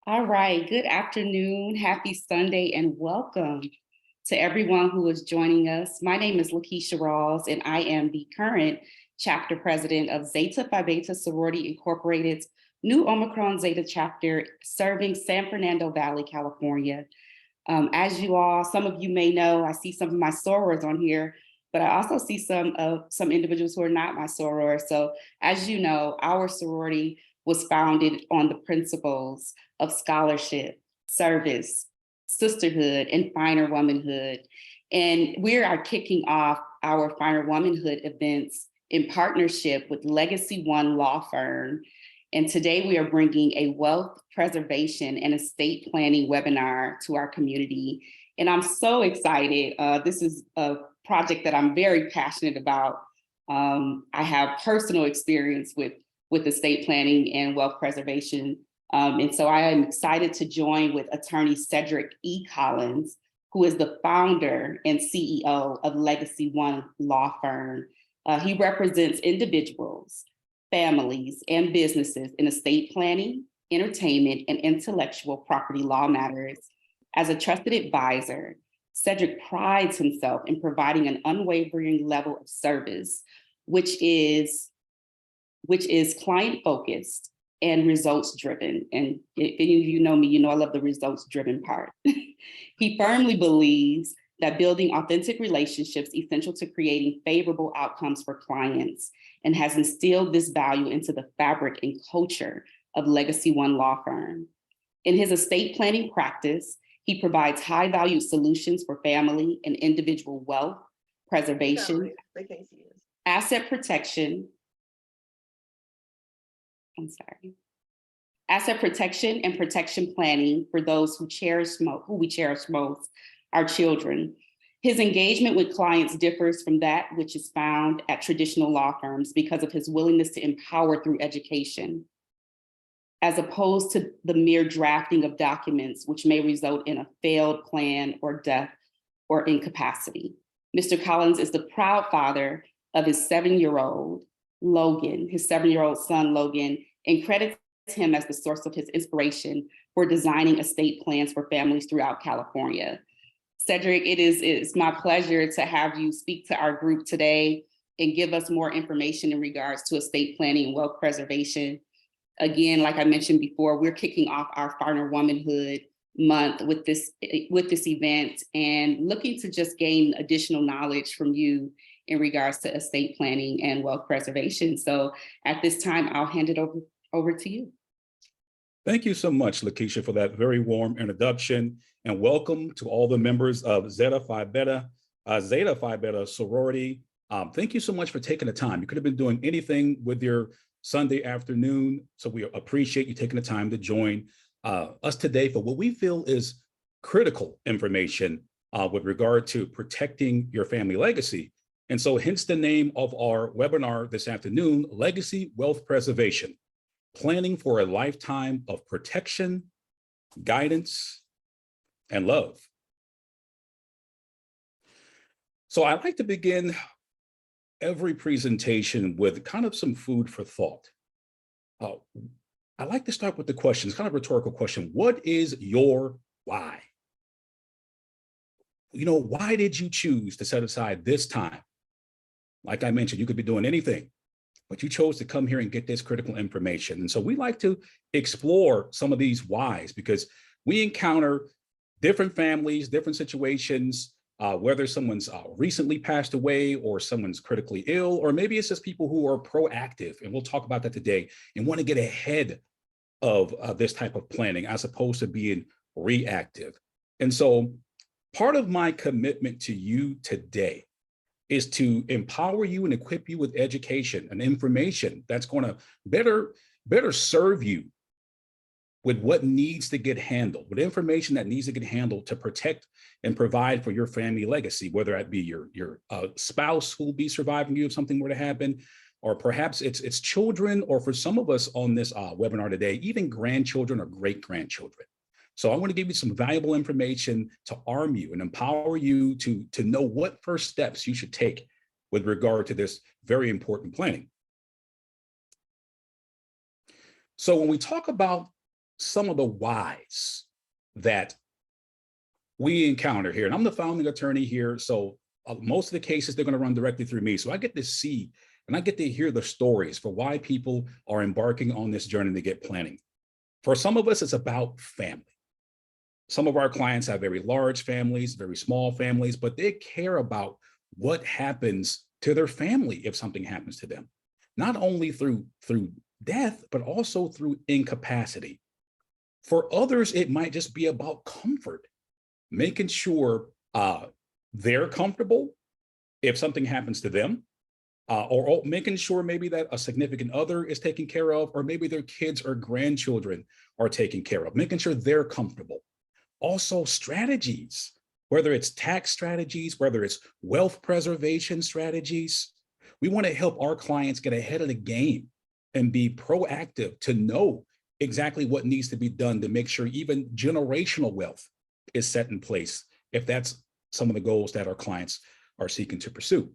All right, good afternoon, happy Sunday, and welcome to everyone who is joining us. My name is Lakeisha Rawls, and I am the current chapter president of Zeta Phi Beta Sorority Incorporated's new Omicron Zeta chapter serving San Fernando Valley, California. As you all, some of you may know, I see some of my sorors on here, but I also see some individuals who are not my soror. So as you know, our sorority was founded on the principles of scholarship, service, sisterhood, and finer womanhood. And we are kicking off our finer womanhood events in partnership with Legacy One Law Firm. And today we are bringing a wealth preservation and estate planning webinar to our community. And I'm so excited. This is a project that I'm very passionate about. I have personal experience with estate planning and wealth preservation. And so I am excited to join with attorney Sedric E. Collins, who is the founder and CEO of Legacy One Law Firm. He represents individuals, families, and businesses in estate planning, entertainment, and intellectual property law matters. As a trusted advisor, Sedric prides himself in providing an unwavering level of service, which is client-focused and results-driven. And if any of you know me, you know I love the results-driven part. He firmly believes that building authentic relationships is essential to creating favorable outcomes for clients, and has instilled this value into the fabric and culture of Legacy One Law Firm. In his estate planning practice, he provides high-value solutions for family and individual wealth preservation, asset protection, asset protection and protection planning for those who we cherish most, our children. His engagement with clients differs from that which is found at traditional law firms because of his willingness to empower through education, as opposed to the mere drafting of documents, which may result in a failed plan or death or incapacity. Mr. Collins is the proud father of his 7-year-old Logan, his 7-year-old son, Logan, and credits him as the source of his inspiration for designing estate plans for families throughout California. Sedric, it's my pleasure to have you speak to our group today and give us more information in regards to estate planning and wealth preservation. Again, like I mentioned before, we're kicking off our Finer Womanhood Month with this event and looking to just gain additional knowledge from you in regards to estate planning and wealth preservation. So at this time, I'll hand it over to you. Thank you so much, Lakeisha, for that very warm introduction, and welcome to all the members of Zeta Phi Beta sorority. Thank you so much for taking the time. You could have been doing anything with your Sunday afternoon, so we appreciate you taking the time to join us today for what we feel is critical information with regard to protecting your family legacy. And so hence the name of our webinar this afternoon, Legacy Wealth Preservation, Planning for a Lifetime of Protection, Guidance, and Love. So I like to begin every presentation with kind of some food for thought. I like to start with the question, it's kind of a rhetorical question. What is your why? You know, why did you choose to set aside this time? Like I mentioned, you could be doing anything, but you chose to come here and get this critical information. And so we like to explore some of these whys because we encounter different families, different situations, whether someone's recently passed away or someone's critically ill, or maybe it's just people who are proactive, and we'll talk about that today, and want to get ahead of this type of planning as opposed to being reactive. And so part of my commitment to you today is to empower you and equip you with education and information that's going to better serve you with what needs to get handled, with information that needs to get handled to protect and provide for your family legacy, whether that be your spouse who will be surviving you if something were to happen, or perhaps it's children, or for some of us on this webinar today, even grandchildren or great-grandchildren. So I want to give you some valuable information to arm you and empower you to know what first steps you should take with regard to this very important planning. So when we talk about some of the whys that we encounter here. And I'm the founding attorney here, so most of the cases, they're going to run directly through me. So I get to see and I get to hear the stories for why people are embarking on this journey to get planning. For some of us, it's about family. Some of our clients have very large families, very small families, but they care about what happens to their family if something happens to them, not only through death, but also through incapacity. For others, it might just be about comfort, making sure they're comfortable if something happens to them, or making sure maybe that a significant other is taken care of, or maybe their kids or grandchildren are taken care of, making sure they're comfortable. Also strategies, whether it's tax strategies, whether it's wealth preservation strategies. We want to help our clients get ahead of the game and be proactive to know exactly what needs to be done to make sure even generational wealth is set in place, if that's some of the goals that our clients are seeking to pursue.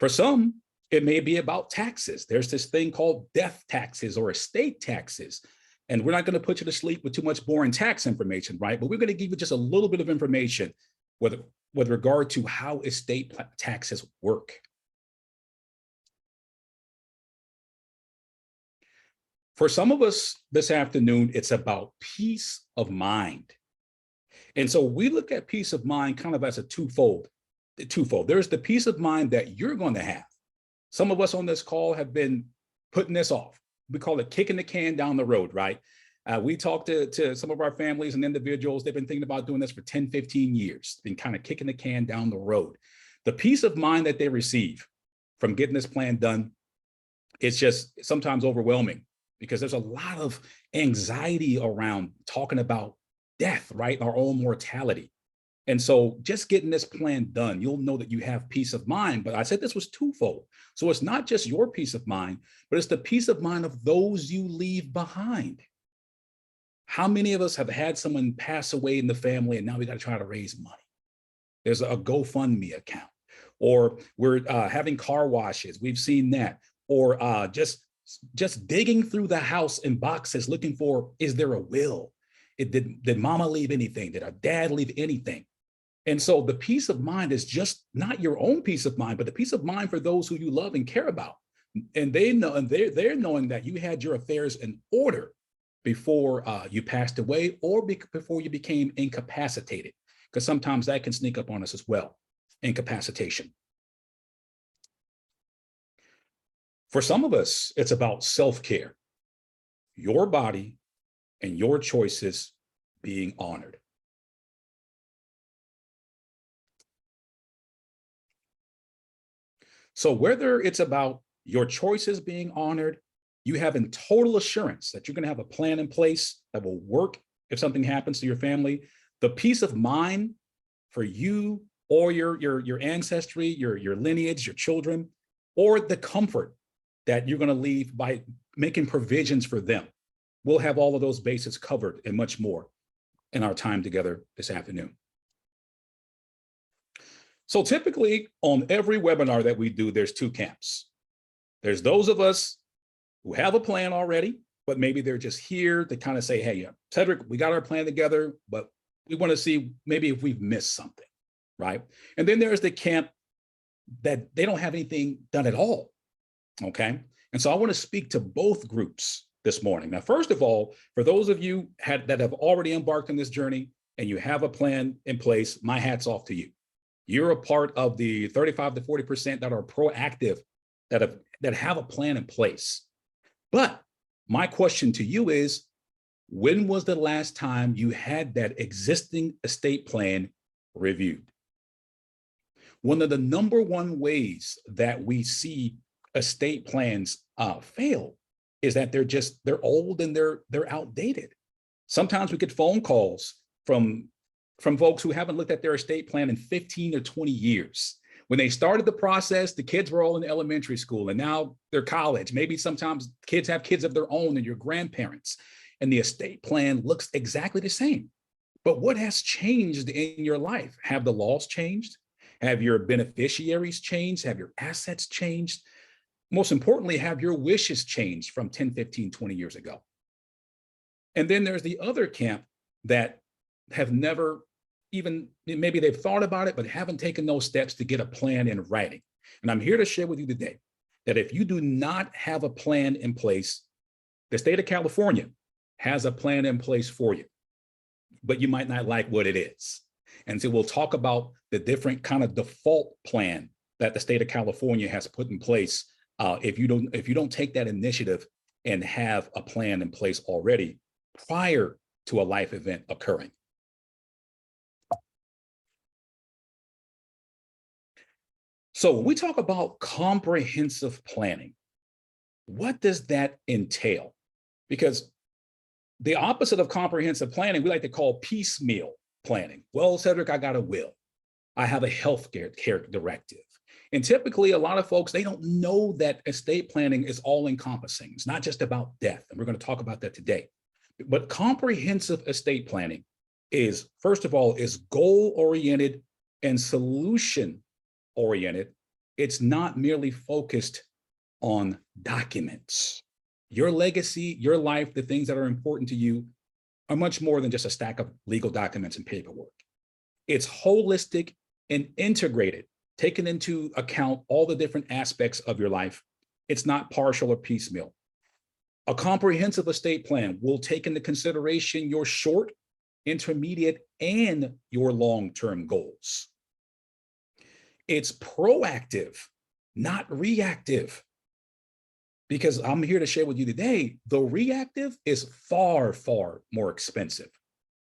For some, it may be about taxes. There's this thing called death taxes or estate taxes. And we're not going to put you to sleep with too much boring tax information, right? But we're going to give you just a little bit of information with regard to how estate taxes work. For some of us this afternoon, it's about peace of mind. And so we look at peace of mind kind of as a twofold. There's the peace of mind that you're going to have. Some of us on this call have been putting this off. We call it kicking the can down the road, right? We talk to some of our families and individuals. They've been thinking about doing this for 10, 15 years, been kind of kicking the can down the road. The peace of mind that they receive from getting this plan done, it's just sometimes overwhelming because there's a lot of anxiety around talking about death, right? Our own mortality. And so just getting this plan done, you'll know that you have peace of mind. But I said this was twofold. So it's not just your peace of mind, but it's the peace of mind of those you leave behind. How many of us have had someone pass away in the family and now we got to try to raise money? There's a GoFundMe account, or we're having car washes. We've seen that. Or just digging through the house in boxes looking for, is there a will? Did mama leave anything? Did our dad leave anything? And so the peace of mind is just not your own peace of mind, but the peace of mind for those who you love and care about. And they know, and they're knowing that you had your affairs in order before you passed away or before you became incapacitated, because sometimes that can sneak up on us as well, incapacitation. For some of us, it's about self-care, your body and your choices being honored. So whether it's about your choices being honored, you have in total assurance that you're going to have a plan in place that will work if something happens to your family, the peace of mind for you or your ancestry, your lineage, your children, or the comfort that you're going to leave by making provisions for them. We'll have all of those bases covered and much more in our time together this afternoon. So typically on every webinar that we do, there's two camps. There's those of us who have a plan already, but maybe they're just here to kind of say, hey, yeah, Sedric, we got our plan together, but we want to see maybe if we've missed something, right? And then there's the camp that they don't have anything done at all, okay? And so I want to speak to both groups this morning. Now, first of all, for those of you that have already embarked on this journey and you have a plan in place, my hat's off to you. You're a part of the 35 to 40% that are proactive, that have a plan in place. But my question to you is, when was the last time you had that existing estate plan reviewed? One of the number one ways that we see estate plans fail is that they're old and they're outdated. Sometimes we get phone calls from folks who haven't looked at their estate plan in 15 or 20 years. When they started the process, the kids were all in elementary school and now they're college. Maybe sometimes kids have kids of their own and your grandparents, and the estate plan looks exactly the same. But what has changed in your life? Have the laws changed? Have your beneficiaries changed? Have your assets changed? Most importantly, have your wishes changed from 10, 15, 20 years ago? And then there's the other camp that have never even, maybe they've thought about it, but haven't taken those steps to get a plan in writing. And I'm here to share with you today that if you do not have a plan in place, the state of California has a plan in place for you, but you might not like what it is. And so we'll talk about the different kind of default plan that the state of California has put in place if you don't take that initiative and have a plan in place already prior to a life event occurring. So when we talk about comprehensive planning, what does that entail? Because the opposite of comprehensive planning, we like to call piecemeal planning. Well, Sedric, I got a will. I have a health care directive. And typically a lot of folks, they don't know that estate planning is all encompassing. It's not just about death. And we're going to talk about that today. But comprehensive estate planning is, first of all, is goal-oriented and solution-oriented. It's not merely focused on documents. Your legacy, your life, the things that are important to you are much more than just a stack of legal documents and paperwork. It's holistic and integrated, taking into account all the different aspects of your life. It's not partial or piecemeal. A comprehensive estate plan will take into consideration your short, intermediate, and your long-term goals. It's proactive, not reactive. Because I'm here to share with you today, the reactive is far, far more expensive.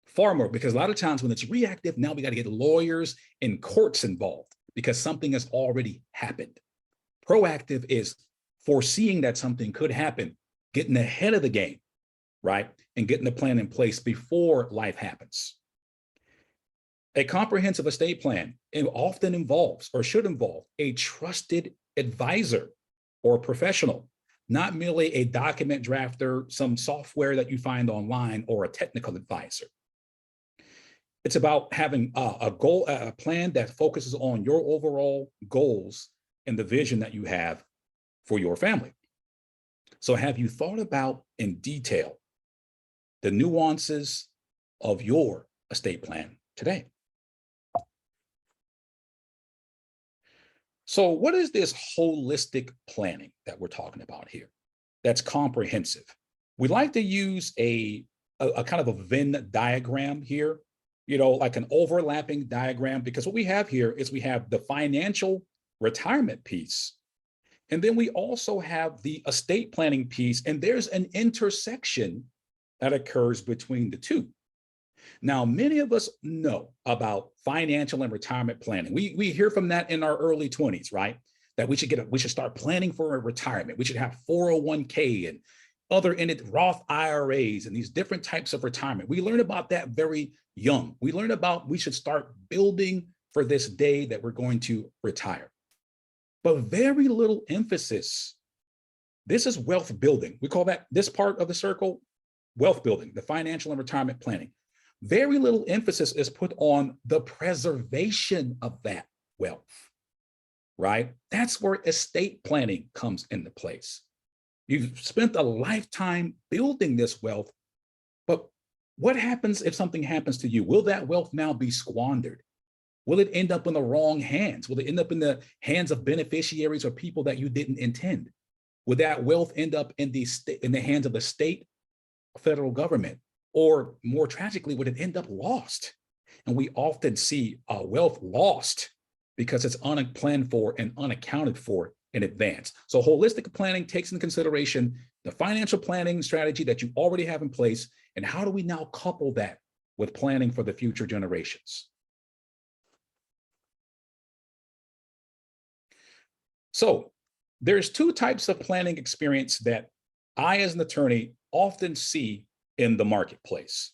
Far more, because a lot of times when it's reactive, now we got to get lawyers and courts involved because something has already happened. Proactive is foreseeing that something could happen, getting ahead of the game, right? And getting the plan in place before life happens. A comprehensive estate plan often involves or should involve a trusted advisor or professional, not merely a document drafter, some software that you find online, or a technical advisor. It's about having a plan that focuses on your overall goals and the vision that you have for your family. So have you thought about in detail the nuances of your estate plan today? So what is this holistic planning that we're talking about here that's comprehensive? We like to use a kind of a Venn diagram here, like an overlapping diagram, because what we have here is we have the financial retirement piece, and then we also have the estate planning piece, and there's an intersection that occurs between the two. Now, many of us know about financial and retirement planning. We hear from that in our early 20s, right? That we should start planning for a retirement. We should have 401k and other Roth IRAs and these different types of retirement. We learn about that very young. We learn about we should start building for this day that we're going to retire. But very little emphasis. This is wealth building. We call that this part of the circle, wealth building, the financial and retirement planning. Very little emphasis is put on the preservation of that wealth, right? That's where estate planning comes into place. You've spent a lifetime building this wealth, but what happens if something happens to you? Will that wealth now be squandered? Will it end up in the wrong hands? Will it end up in the hands of beneficiaries or people that you didn't intend? Would that wealth end up in the hands of the state, federal government? Or more tragically, would it end up lost? And we often see wealth lost because it's unplanned for and unaccounted for in advance. So holistic planning takes into consideration the financial planning strategy that you already have in place, and how do we now couple that with planning for the future generations? So there's two types of planning experience that I, as an attorney, often see in the marketplace.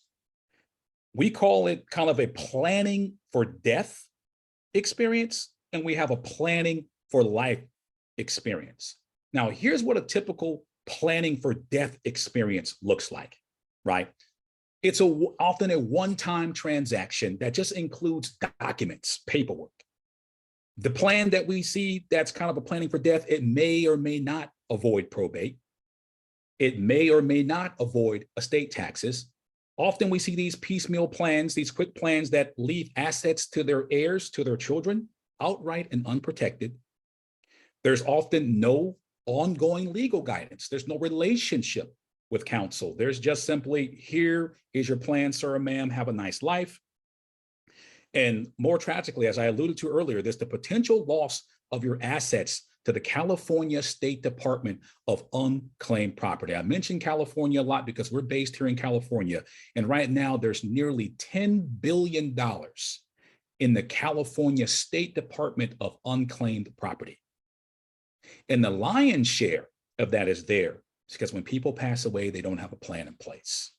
We call it kind of a planning for death experience, and we have a planning for life experience. Now, here's what a typical planning for death experience looks like, right? It's often a one-time transaction that just includes documents, paperwork. The plan that we see that's kind of a planning for death, it may or may not avoid probate. It may or may not avoid estate taxes. Often we see these piecemeal plans, these quick plans that leave assets to their heirs, to their children, outright and unprotected. There's often no ongoing legal guidance. There's no relationship with counsel. There's just simply, here is your plan, sir or ma'am, have a nice life. And more tragically, as I alluded to earlier, there's the potential loss of your assets to the California State Department of Unclaimed Property. I mentioned California a lot because we're based here in California. And right now there's nearly $10 billion in the California State Department of Unclaimed Property. And the lion's share of that is there because when people pass away, they don't have a plan in place.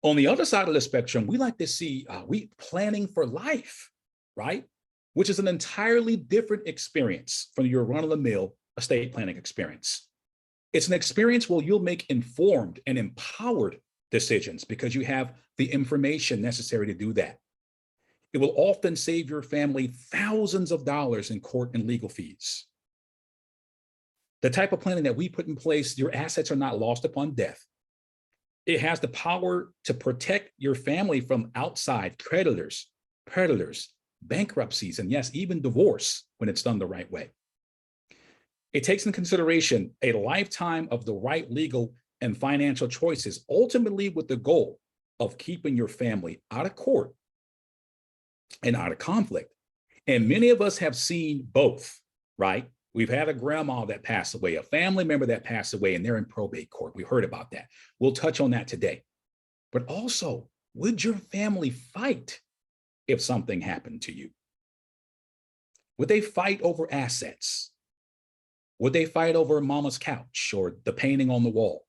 On the other side of the spectrum, we like to see planning for life, right? Which is an entirely different experience from your run-of-the-mill estate planning experience. It's an experience where you'll make informed and empowered decisions because you have the information necessary to do that. It will often save your family thousands of dollars in court and legal fees. The type of planning that we put in place, your assets are not lost upon death. It has the power to protect your family from outside creditors, predators, bankruptcies, and yes, even divorce when it's done the right way. It takes into consideration a lifetime of the right legal and financial choices, ultimately with the goal of keeping your family out of court and out of conflict. And many of us have seen both, right? We've had a grandma that passed away, a family member that passed away, and they're in probate court. We heard about that. We'll touch on that today. But also, would your family fight if something happened to you? Would they fight over assets? Would they fight over mama's couch or the painting on the wall?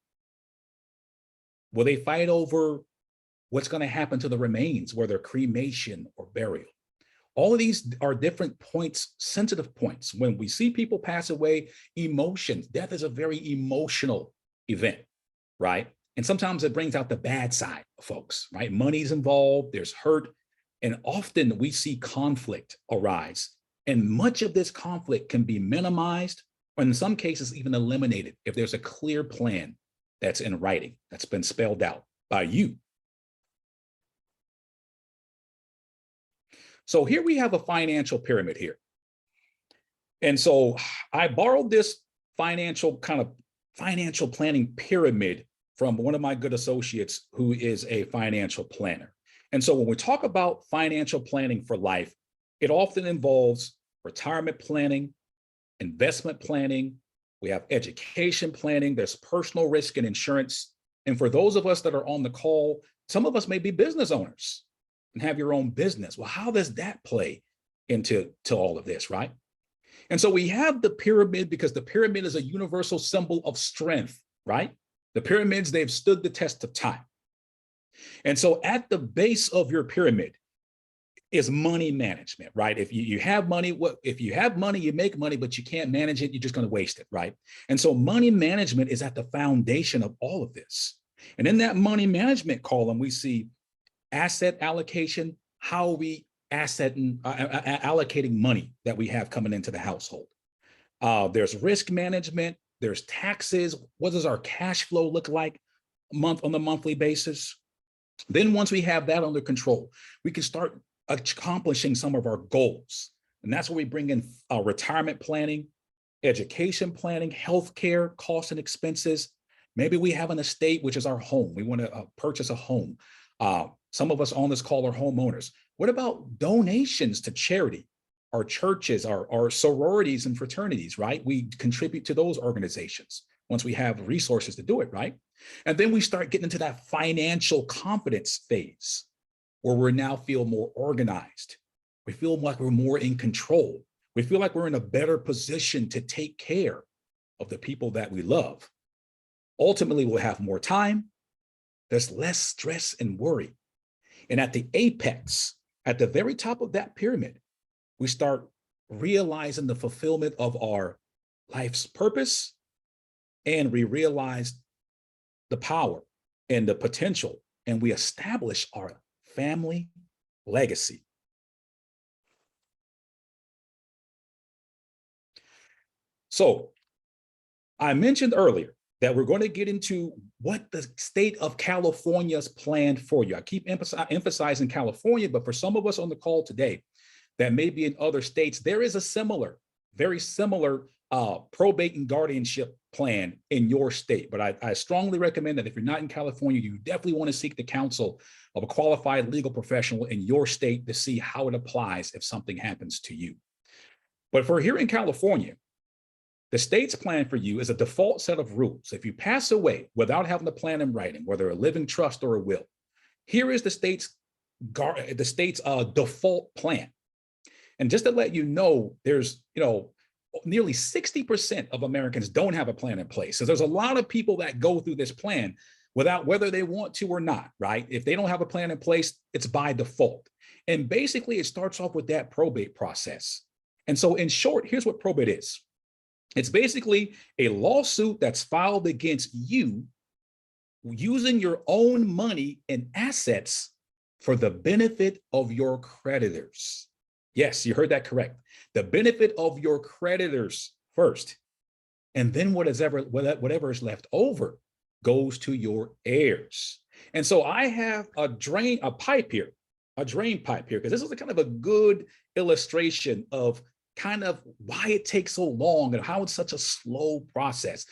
Will they fight over what's going to happen to the remains, whether cremation or burial? All of these are different points, sensitive points. When we see people pass away, emotions, death is a very emotional event, right? And sometimes it brings out the bad side of folks, right? Money's involved, there's hurt, and often we see conflict arise. And much of this conflict can be minimized, or in some cases, even eliminated if there's a clear plan that's in writing, that's been spelled out by you. So here we have a financial pyramid here. And so I borrowed this financial planning pyramid from one of my good associates who is a financial planner. And so when we talk about financial planning for life, it often involves retirement planning, investment planning, we have education planning, there's personal risk and insurance. And for those of us that are on the call, some of us may be business owners and have your own business. Well, how does that play into all of this, right? And so we have the pyramid because the pyramid is a universal symbol of strength, right? The pyramids, they've stood the test of time. And so at the base of your pyramid is money management, right? If you have money, if you have money, you make money, but you can't manage it, you're just going to waste it, right? And so money management is at the foundation of all of this. And in that money management column, we see asset allocation, how we allocating money that we have coming into the household. There's risk management, there's taxes. What does our cash flow look like on a monthly basis? Then once we have that under control, we can start accomplishing some of our goals. And that's where we bring in retirement planning, education planning, healthcare costs and expenses. Maybe we have an estate, which is our home. We want to purchase a home. Some of us on this call are homeowners. What about donations to charity? Our churches, our sororities and fraternities, right? We contribute to those organizations once we have resources to do it, right? And then we start getting into that financial confidence phase where we now feel more organized. We feel like we're more in control. We feel like we're in a better position to take care of the people that we love. Ultimately, we'll have more time. There's less stress and worry. And at the apex, at the very top of that pyramid, we start realizing the fulfillment of our life's purpose, and we realize the power and the potential, and we establish our family legacy. So I mentioned earlier that we're going to get into what the state of California's planned for you. I keep emphasizing California, but for some of us on the call today that may be in other states, there is a similar, very similar probate and guardianship plan in your state. But I strongly recommend that if you're not in California, you definitely want to seek the counsel of a qualified legal professional in your state to see how it applies if something happens to you. But for here in California, the state's plan for you is a default set of rules. If you pass away without having a plan in writing, whether a living trust or a will, here is the state's default plan. And just to let you know, there's, nearly 60% of Americans don't have a plan in place. So there's a lot of people that go through this plan without whether they want to or not, right? If they don't have a plan in place, it's by default. And basically it starts off with that probate process. And so in short, here's what probate is. It's basically a lawsuit that's filed against you using your own money and assets for the benefit of your creditors. Yes, you heard that correct. The benefit of your creditors first. And then whatever is left over goes to your heirs. And so I have a drain pipe here, because this is kind of a good illustration of kind of why it takes so long and how it's such a slow process.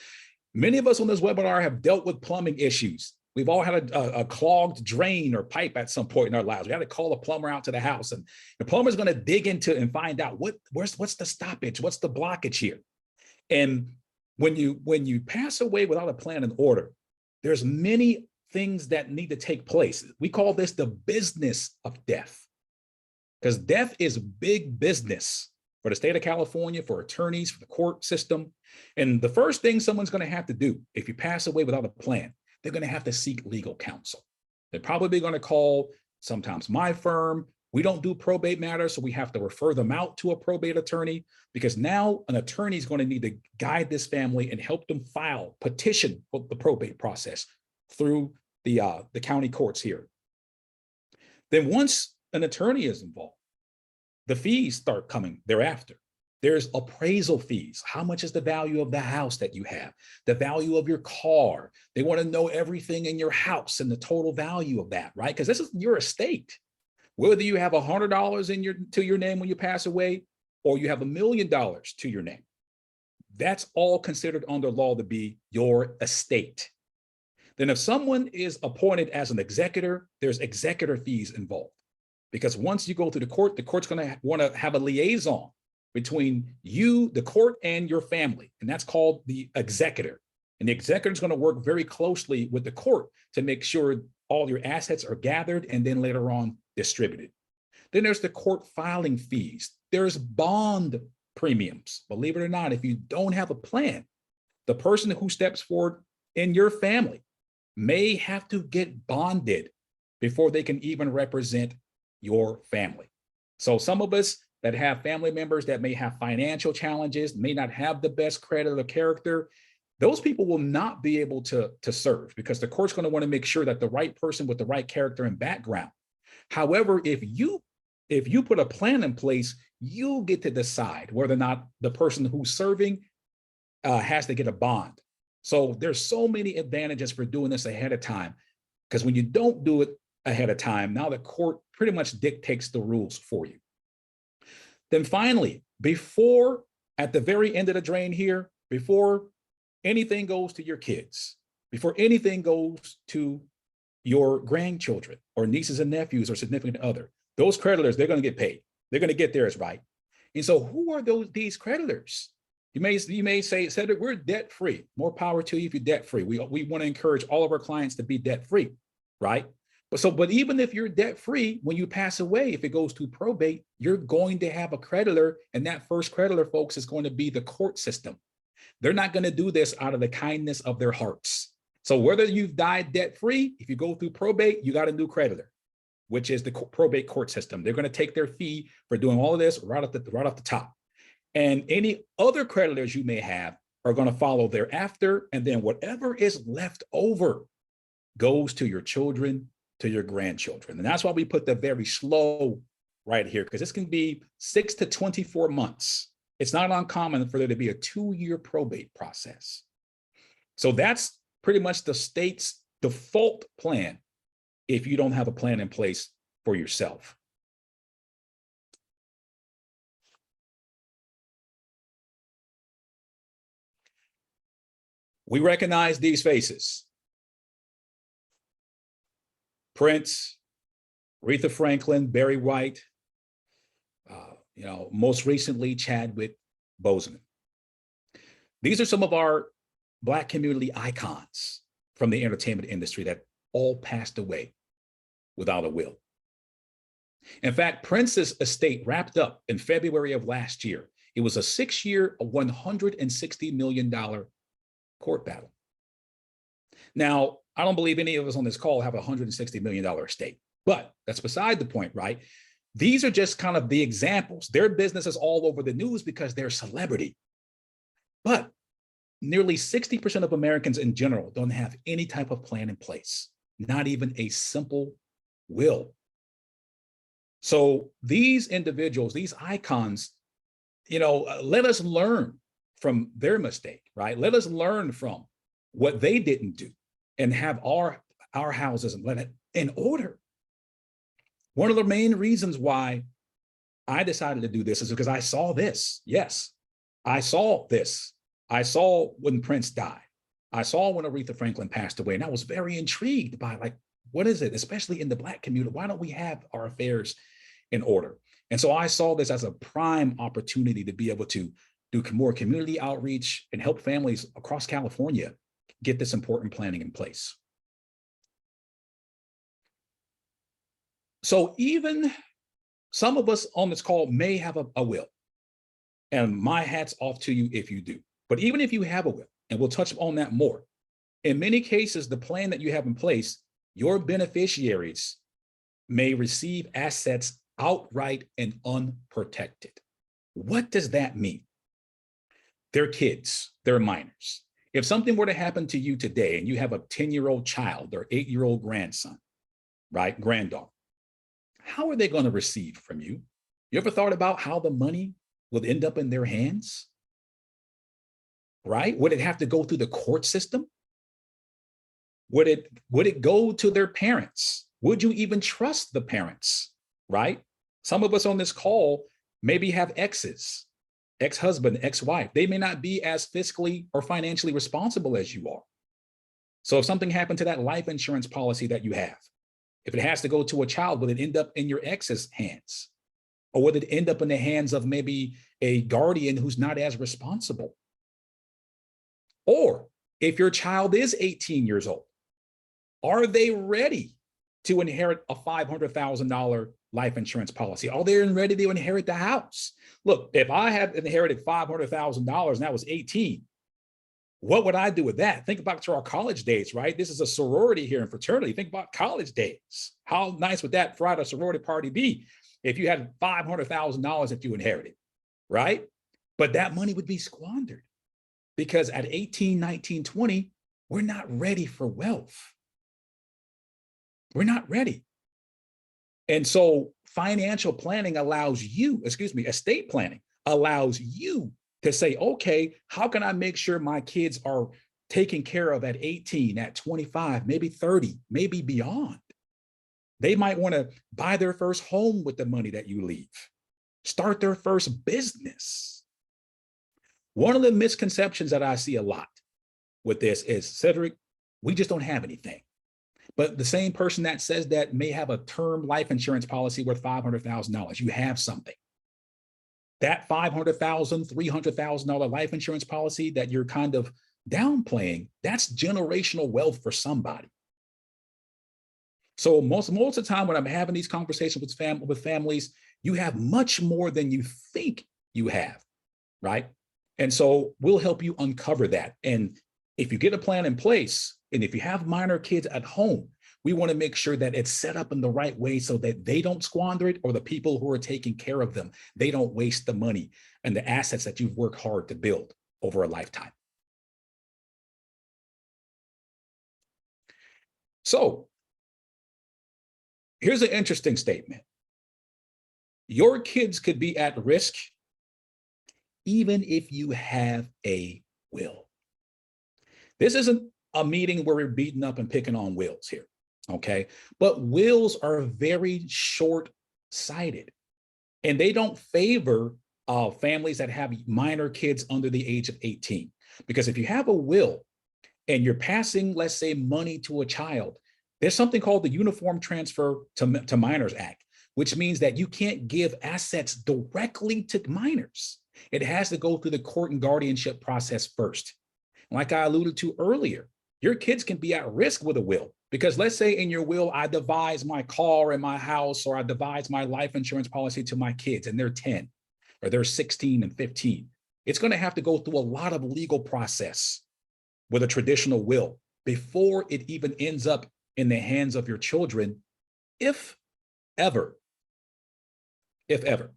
Many of us on this webinar have dealt with plumbing issues. We've all had a clogged drain or pipe at some point in our lives. We had to call a plumber out to the house, and the plumber's going to dig into and find out what's the stoppage, what's the blockage here. And when you pass away without a plan in order, there's many things that need to take place. We call this the business of death, because death is big business for the state of California, for attorneys, for the court system. And the first thing someone's going to have to do if you pass away without a plan, they're going to have to seek legal counsel. They're probably going to call sometimes my firm. We don't do probate matters, so we have to refer them out to a probate attorney, because now an attorney is going to need to guide this family and help them petition for the probate process through the county courts here. Then once an attorney is involved, the fees start coming thereafter. There's appraisal fees. How much is the value of the house that you have? The value of your car. They want to know everything in your house and the total value of that, right? Because this is your estate. Whether you have $100 to your name when you pass away, or you have $1 million to your name, that's all considered under law to be your estate. Then if someone is appointed as an executor, there's executor fees involved. Because once you go through the court's going to want to have a liaison between you, the court, and your family. And that's called the executor. And the executor is going to work very closely with the court to make sure all your assets are gathered and then later on distributed. Then there's the court filing fees. There's bond premiums. Believe it or not, if you don't have a plan, the person who steps forward in your family may have to get bonded before they can even represent your family. So some of us that have family members that may have financial challenges, may not have the best credit or character, those people will not be able to serve, because the court's going to want to make sure that the right person with the right character and background. However, if you put a plan in place, you get to decide whether or not the person who's serving has to get a bond. So there's so many advantages for doing this ahead of time, because when you don't do it ahead of time, now the court pretty much dictates the rules for you. Then finally, at the very end of the drain here, before anything goes to your kids, before anything goes to your grandchildren or nieces and nephews or significant other, those creditors, they're going to get paid. They're going to get theirs, right? And so who are these creditors? You may say, Cedric, we're debt free. More power to you if you're debt free. We want to encourage all of our clients to be debt free, right? But even if you're debt free, when you pass away, if it goes to probate, you're going to have a creditor, and that first creditor, folks, is going to be the court system. They're not going to do this out of the kindness of their hearts. So whether you've died debt free, if you go through probate, you got a new creditor, which is the probate court system. They're going to take their fee for doing all of this right off the top. And any other creditors you may have are going to follow thereafter. And then whatever is left over goes to your children, to your grandchildren. And that's why we put the very slow right here, because this can be 6 to 24 months. It's not uncommon for there to be a 2-year probate process. So that's pretty much the state's default plan if you don't have a plan in place for yourself. We recognize these faces. Prince, Aretha Franklin, Barry White, most recently, Chadwick Boseman. These are some of our Black community icons from the entertainment industry that all passed away without a will. In fact, Prince's estate wrapped up in February of last year. It was a 6-year, $160 million court battle. Now, I don't believe any of us on this call have a $160 million estate, but that's beside the point, right? These are just kind of the examples. Their business is all over the news because they're celebrity. But nearly 60% of Americans in general don't have any type of plan in place, not even a simple will. So these individuals, these icons, let us learn from their mistake, right? Let us learn from what they didn't do and have our houses in order. One of the main reasons why I decided to do this is because I saw this. Yes, I saw this. I saw when Prince died. I saw when Aretha Franklin passed away, and I was very intrigued by, what is it, especially in the Black community? Why don't we have our affairs in order? And so I saw this as a prime opportunity to be able to do more community outreach and help families across California get this important planning in place. So even some of us on this call may have a will, and my hat's off to you if you do. But even if you have a will, and we'll touch on that more, in many cases, the plan that you have in place, your beneficiaries may receive assets outright and unprotected. What does that mean? They're kids, they're minors. If something were to happen to you today and you have a 10-year-old child or 8-year-old grandson, right, granddaughter, how are they going to receive from you? You ever thought about how the money would end up in their hands? Right? Would it have to go through the court system? Would it go to their parents? Would you even trust the parents? Right? Some of us on this call maybe have exes, ex-husband, ex-wife. They may not be as fiscally or financially responsible as you are. So if something happened to that life insurance policy that you have, if it has to go to a child, will it end up in your ex's hands? Or would it end up in the hands of maybe a guardian who's not as responsible? Or if your child is 18 years old, are they ready to inherit a $500,000 life insurance policy? Are they ready to inherit the house? Look, if I had inherited $500,000 and I was 18, what would I do with that? Think back to our college days, right? This is a sorority here in fraternity. Think about college days. How nice would that Friday sorority party be if you had $500,000 that you inherited, right? But that money would be squandered because at 18, 19, 20, we're not ready for wealth. We're not ready. And so financial planning allows you, estate planning allows you to say, okay, how can I make sure my kids are taken care of at 18, at 25, maybe 30, maybe beyond? They might want to buy their first home with the money that you leave, start their first business. One of the misconceptions that I see a lot with this is, Sedric, we just don't have anything. But the same person that says that may have a term life insurance policy worth $500,000. You have something. That $500,000, $300,000 life insurance policy that you're kind of downplaying, that's generational wealth for somebody. So most of the time when I'm having these conversations with families, you have much more than you think you have, right? And so we'll help you uncover that. And if you get a plan in place, and if you have minor kids at home, we want to make sure that it's set up in the right way so that they don't squander it, or the people who are taking care of them, they don't waste the money and the assets that you've worked hard to build over a lifetime. So here's an interesting statement. Your kids could be at risk even if you have a will. This isn't a meeting where we're beating up and picking on wills here, okay? But wills are very short-sighted, and they don't favor families that have minor kids under the age of 18. Because if you have a will and you're passing, let's say, money to a child, there's something called the Uniform Transfer to Minors Act, which means that you can't give assets directly to minors. It has to go through the court and guardianship process first. Like I alluded to earlier, your kids can be at risk with a will, because let's say in your will, I devise my car and my house, or I devise my life insurance policy to my kids, and they're 10 or they're 16 and 15. It's going to have to go through a lot of legal process with a traditional will before it even ends up in the hands of your children, if ever. If ever.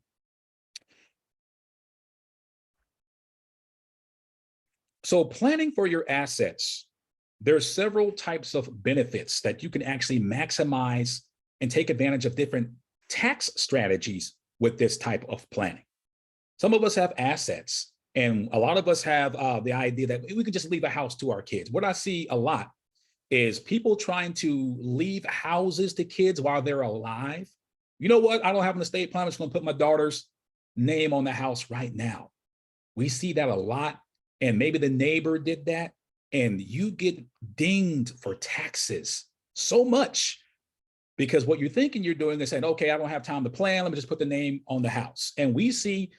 So planning for your assets, there's several types of benefits that you can actually maximize and take advantage of different tax strategies with this type of planning. Some of us have assets, and a lot of us have the idea that we can just leave a house to our kids. What I see a lot is people trying to leave houses to kids while they're alive. You know what? I don't have an estate plan. I'm just going to put my daughter's name on the house right now. We see that a lot. And maybe the neighbor did that, and you get dinged for taxes so much because what you're thinking you're doing is saying, okay, I don't have time to plan. Let me just put the name on the house. And we see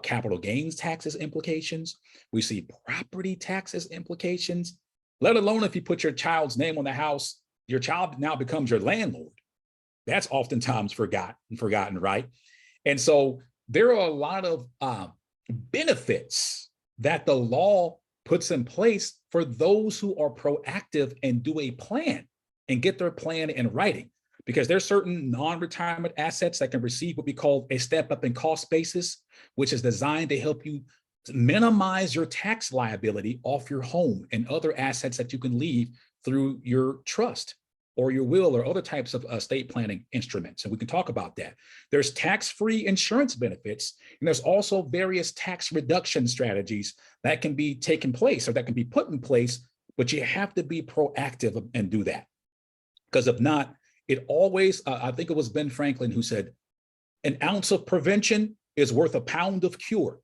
capital gains taxes implications. We see property taxes implications, let alone if you put your child's name on the house, your child now becomes your landlord. That's oftentimes forgotten, right? And so there are a lot of benefits that the law puts in place for those who are proactive and do a plan and get their plan in writing, because there's certain non-retirement assets that can receive what we call a step up in cost basis, which is designed to help you minimize your tax liability off your home and other assets that you can leave through your trust or your will or other types of estate planning instruments. And we can talk about that. There's tax-free insurance benefits, and there's also various tax reduction strategies that can be taken place or that can be put in place, but you have to be proactive and do that. Because if not, it always, I think it was Ben Franklin who said, an ounce of prevention is worth a pound of cure.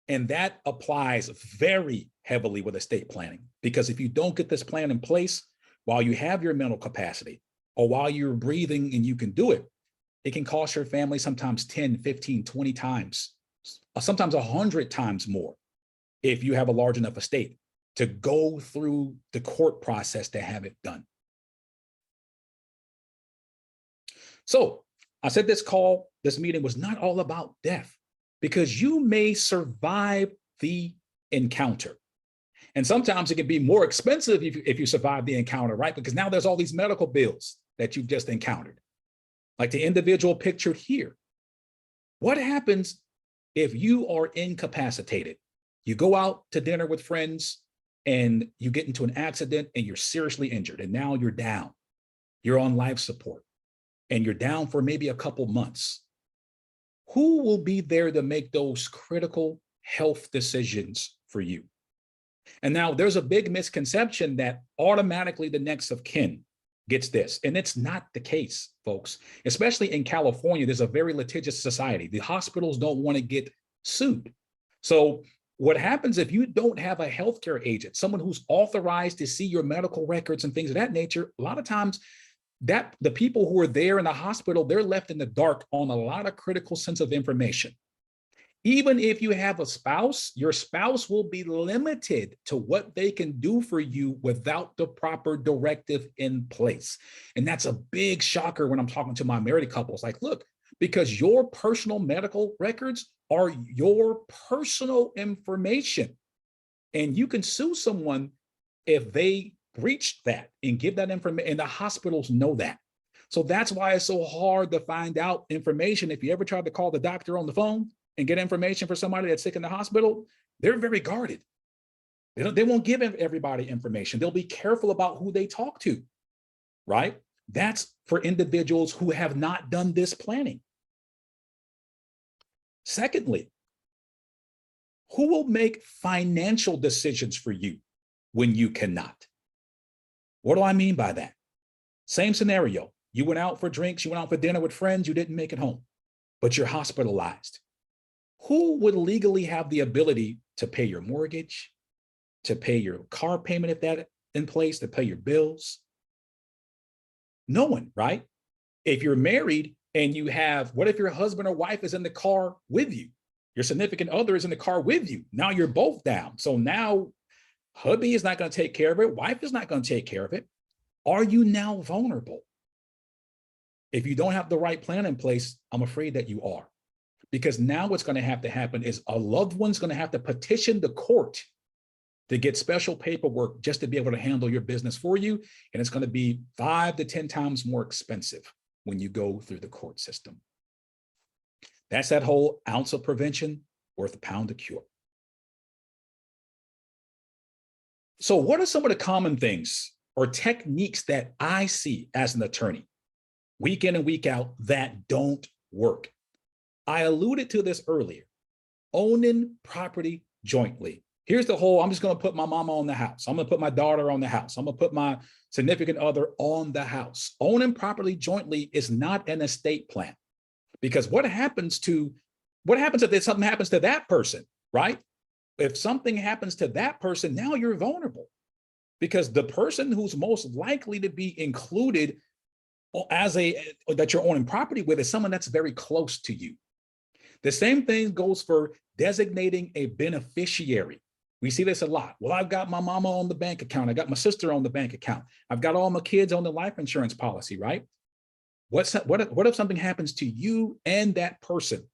And that applies very heavily with estate planning, because if you don't get this plan in place, while you have your mental capacity or while you're breathing and you can do it, it can cost your family sometimes 10, 15, 20 times, sometimes 100 times more if you have a large enough estate to go through the court process to have it done. So I said this meeting was not all about death, because you may survive the encounter. And sometimes it can be more expensive if you survive the encounter, right? Because now there's all these medical bills that you've just encountered, like the individual pictured here. What happens if you are incapacitated? You go out to dinner with friends and you get into an accident and you're seriously injured, and now you're down. You're on life support and you're down for maybe a couple months. Who will be there to make those critical health decisions for you? And now there's a big misconception that automatically the next of kin gets this. And it's not the case, folks. Especially in California, there's a very litigious society. The hospitals don't want to get sued. So what happens if you don't have a healthcare agent, someone who's authorized to see your medical records and things of that nature, a lot of times that the people who are there in the hospital, they're left in the dark on a lot of critical sensitive information. Even if you have a spouse, your spouse will be limited to what they can do for you without the proper directive in place. And that's a big shocker when I'm talking to my married couples. Like, look, because your personal medical records are your personal information, and you can sue someone if they breach that and give that information, and the hospitals know that. So that's why it's so hard to find out information. If you ever tried to call the doctor on the phone and get information for somebody that's sick in the hospital, they're very guarded. They won't give everybody information. They'll be careful about who they talk to, right? That's for individuals who have not done this planning. Secondly, who will make financial decisions for you when you cannot. What do I mean by that? Same scenario. You went out for drinks, you went out for dinner with friends, you didn't make it home, but you're hospitalized. Who would legally have the ability to pay your mortgage, to pay your car payment if that's in place, to pay your bills? No one, right? If you're married and you have, what if your husband or wife is in the car with you? Your significant other is in the car with you. Now you're both down. So now hubby is not going to take care of it. Wife is not going to take care of it. Are you now vulnerable? If you don't have the right plan in place, I'm afraid that you are. Because now what's going to have to happen is a loved one's going to have to petition the court to get special paperwork just to be able to handle your business for you. And it's going to be 5 to 10 times more expensive when you go through the court system. That's that whole ounce of prevention worth a pound of cure. So what are some of the common things or techniques that I see as an attorney week in and week out that don't work? I alluded to this earlier. Owning property jointly. Here's the whole, I'm just going to put my mama on the house. I'm going to put my daughter on the house. I'm going to put my significant other on the house. Owning property jointly is not an estate plan. Because what happens if something happens to that person, right? If something happens to that person, now you're vulnerable. Because the person who's most likely to be included that you're owning property with is someone that's very close to you. The same thing goes for designating a beneficiary. We see this a lot. Well, I've got my mama on the bank account. I got my sister on the bank account. I've got all my kids on the life insurance policy, right? What if something happens to you and that person?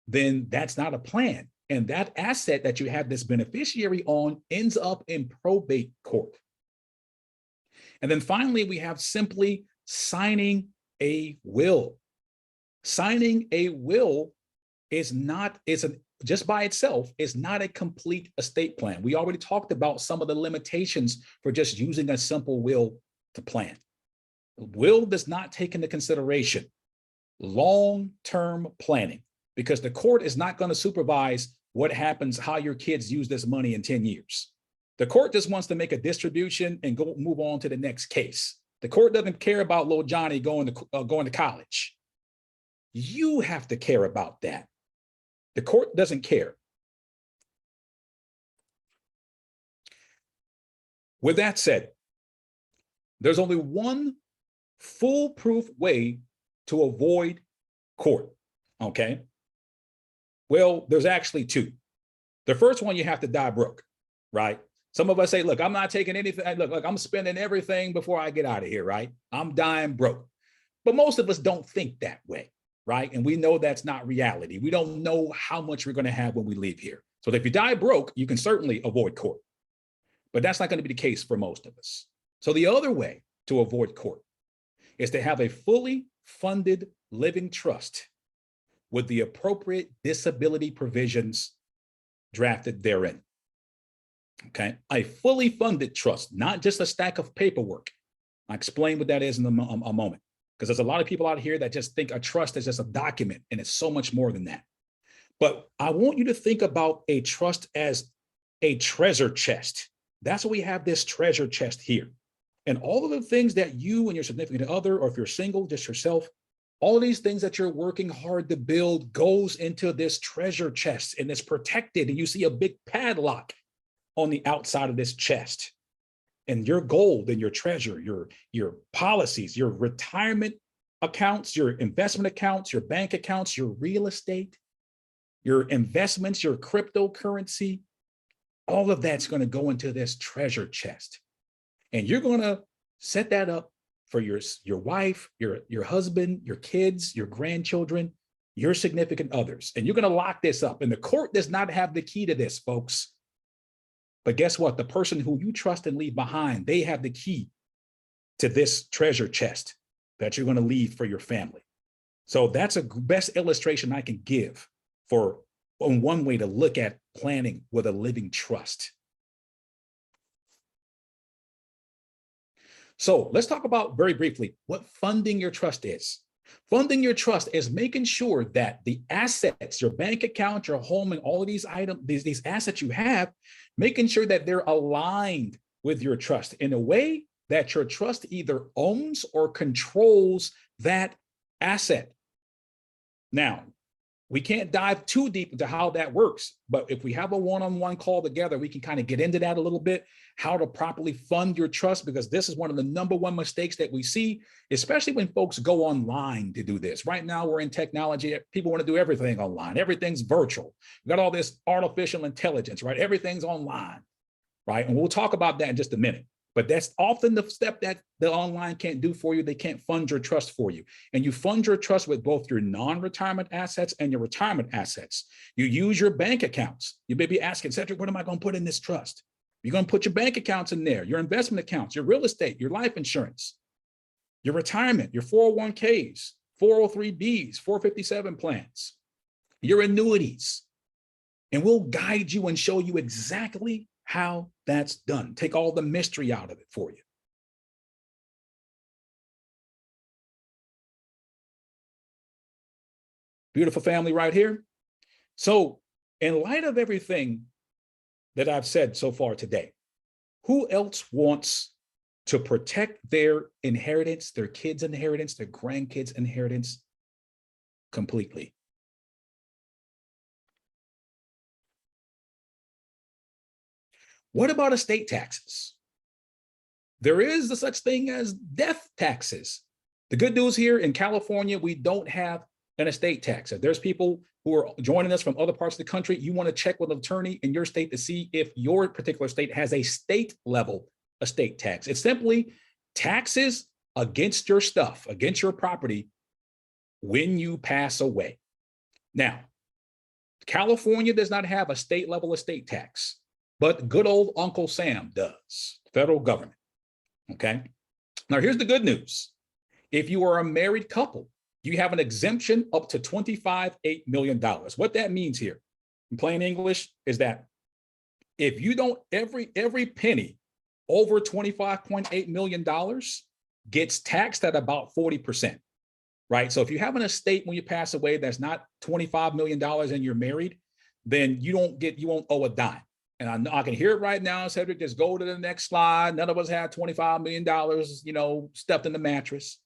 Then that's not a plan. And that asset that you have this beneficiary on ends up in probate court. And then finally, we have simply signing a will. Signing a will just by itself is not a complete estate plan. We already talked about some of the limitations for just using a simple will to plan. Will does not take into consideration long-term planning, because the court is not going to supervise what happens, how your kids use this money in 10 years. The court just wants to make a distribution and move on to the next case. The court doesn't care about little Johnny going to college. You have to care about that. The court doesn't care. With that said, there's only one foolproof way to avoid court, okay? Well, there's actually two. The first one, you have to die broke, right? Some of us say, look, I'm not taking anything. Look, I'm spending everything before I get out of here, right? I'm dying broke. But most of us don't think that way, right? And we know that's not reality. We don't know how much we're going to have when we leave here. So if you die broke, you can certainly avoid court. But that's not going to be the case for most of us. So the other way to avoid court is to have a fully funded living trust with the appropriate disability provisions drafted therein. Okay, a fully funded trust, not just a stack of paperwork. I'll explain what that is in a moment, because there's a lot of people out here that just think a trust is just a document, and it's so much more than that. But I want you to think about a trust as a treasure chest. That's why we have this treasure chest here. And all of the things that you and your significant other, or if you're single, just yourself, all of these things that you're working hard to build goes into this treasure chest, and it's protected. And you see a big padlock on the outside of this chest. And your gold and your treasure, your policies, your retirement accounts, your investment accounts, your bank accounts, your real estate, your investments, your cryptocurrency, all of that's going to go into this treasure chest. And you're going to set that up for your wife, your husband, your kids, your grandchildren, your significant others. And you're going to lock this up. And the court does not have the key to this, folks. But guess what? The person who you trust and leave behind, they have the key to this treasure chest that you're going to leave for your family. So that's a best illustration I can give on one way to look at planning with a living trust. So let's talk about very briefly what funding your trust is. Funding your trust is making sure that the assets, your bank account, your home, and all of these items, these assets you have, making sure that they're aligned with your trust in a way that your trust either owns or controls that asset. Now, we can't dive too deep into how that works, but if we have a one-on-one call together, we can kind of get into that a little bit, how to properly fund your trust, because this is one of the number one mistakes that we see, especially when folks go online to do this. Right now, we're in technology. People want to do everything online. Everything's virtual. We got all this artificial intelligence, right? Everything's online, right? And we'll talk about that in just a minute. But that's often the step that the online can't do for you. They can't fund your trust for you. And you fund your trust with both your non-retirement assets and your retirement assets. You use your bank accounts. You may be asking, Cedric, what am I going to put in this trust? You're going to put your bank accounts in there, your investment accounts, your real estate, your life insurance, your retirement, your 401ks, 403bs, 457 plans, your annuities. And we'll guide you and show you exactly how that's done. Take all the mystery out of it for you. Beautiful family right here. So in light of everything that I've said so far today, who else wants to protect their inheritance, their kids' inheritance, their grandkids' inheritance completely? What about estate taxes? There is a such thing as death taxes. The good news here in California, we don't have an estate tax. If there's people who are joining us from other parts of the country, you want to check with an attorney in your state to see if your particular state has a state level estate tax. It's simply taxes against your stuff, against your property when you pass away. Now, California does not have a state level estate tax, but good old Uncle Sam does, federal government. Okay. Now, here's the good news. If you are a married couple, you have an exemption up to $25.8 million. What that means here, in plain English, is that if you don't, every penny over $25.8 million gets taxed at about 40%, right? So if you have an estate when you pass away that's not $25 million and you're married, then you won't owe a dime. And I can hear it right now, Cedric, just go to the next slide. None of us have $25 million, stuffed in the mattress.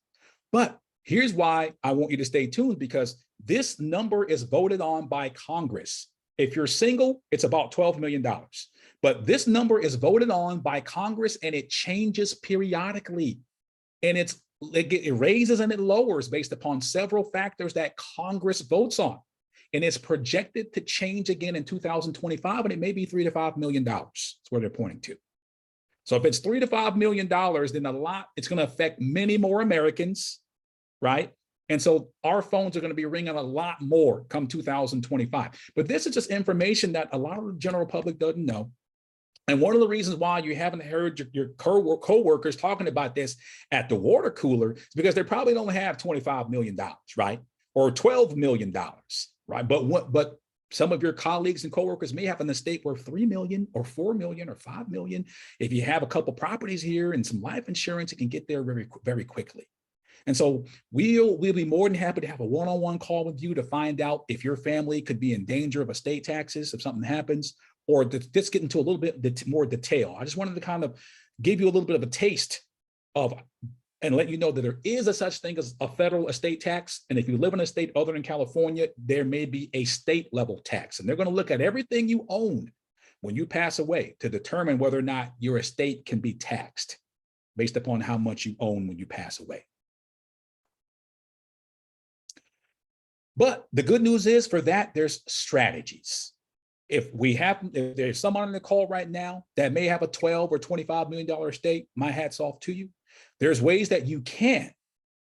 But here's why I want you to stay tuned, because this number is voted on by Congress. If you're single, it's about $12 million. But this number is voted on by Congress and it changes periodically. And it raises and it lowers based upon several factors that Congress votes on. And it's projected to change again in 2025, and it may be $3 to $5 million. That's where they're pointing to. So if it's $3 to $5 million, then it's going to affect many more Americans, right? And so our phones are going to be ringing a lot more come 2025. But this is just information that a lot of the general public doesn't know. And one of the reasons why you haven't heard your co-workers talking about this at the water cooler is because they probably don't have $25 million, right? Or $12 million, right? But some of your colleagues and coworkers may have an estate worth $3 million or $4 million or $5 million. If you have a couple properties here and some life insurance, it can get there very, very quickly. And so we'll be more than happy to have a one-on-one call with you to find out if your family could be in danger of estate taxes if something happens, or to just get into a little bit more detail. I just wanted to kind of give you a little bit of a taste of and let you know that there is a such thing as a federal estate tax. And if you live in a state other than California, there may be a state level tax. And they're going to look at everything you own when you pass away to determine whether or not your estate can be taxed based upon how much you own when you pass away. But the good news is for that, there's strategies. If there's someone on the call right now that may have a $12 or $25 million estate, my hat's off to you. There's ways that you can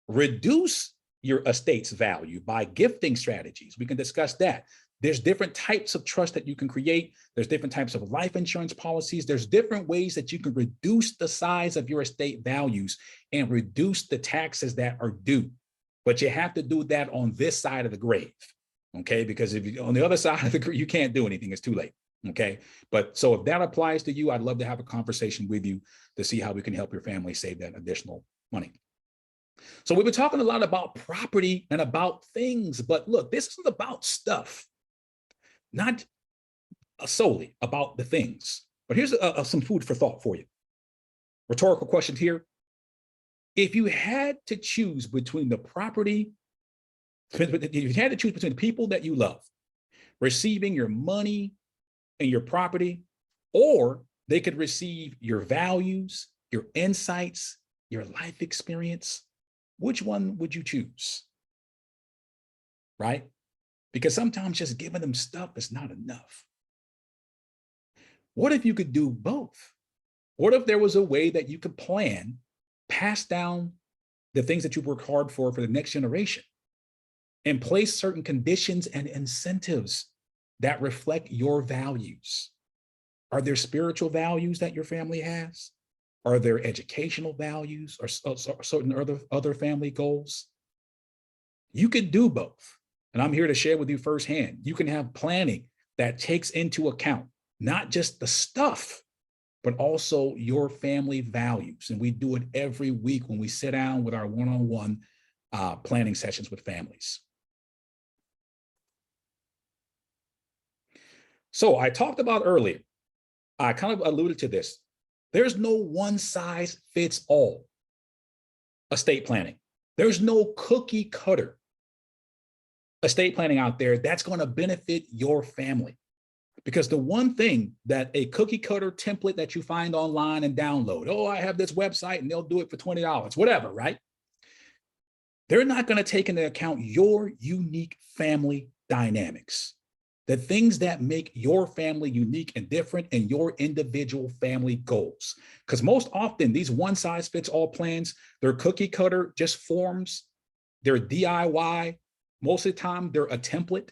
reduce your estate's value by gifting strategies. We can discuss that. There's different types of trust that you can create. There's different types of life insurance policies. There's different ways that you can reduce the size of your estate values and reduce the taxes that are due. But you have to do that on this side of the grave, okay? Because if you're on the other side of the grave, you can't do anything. It's too late, okay? But so if that applies to you, I'd love to have a conversation with you to see how we can help your family save that additional money. So we've been talking a lot about property and about things, but look, this isn't about stuff, not solely about the things. But here's some food for thought for you. Rhetorical question here. If you had to choose between the property, if you had to choose between the people that you love, receiving your money and your property, or they could receive your values, your insights, your life experience, which one would you choose? Right? Because sometimes just giving them stuff is not enough. What if you could do both? What if there was a way that you could plan, pass down the things that you work hard for the next generation, and place certain conditions and incentives that reflect your values? Are there spiritual values that your family has? Are there educational values or certain other family goals? You can do both. And I'm here to share with you firsthand. You can have planning that takes into account not just the stuff, but also your family values. And we do it every week when we sit down with our one-on-one planning sessions with families. So I talked about earlier, I kind of alluded to this. There's no one size fits all estate planning. There's no cookie cutter estate planning out there that's going to benefit your family. Because the one thing that a cookie cutter template that you find online and download, oh, I have this website and they'll do it for $20, whatever, right? They're not going to take into account your unique family dynamics, the things that make your family unique and different and your individual family goals. Because most often these one size fits all plans, they're cookie cutter, just forms, they're DIY. Most of the time they're a template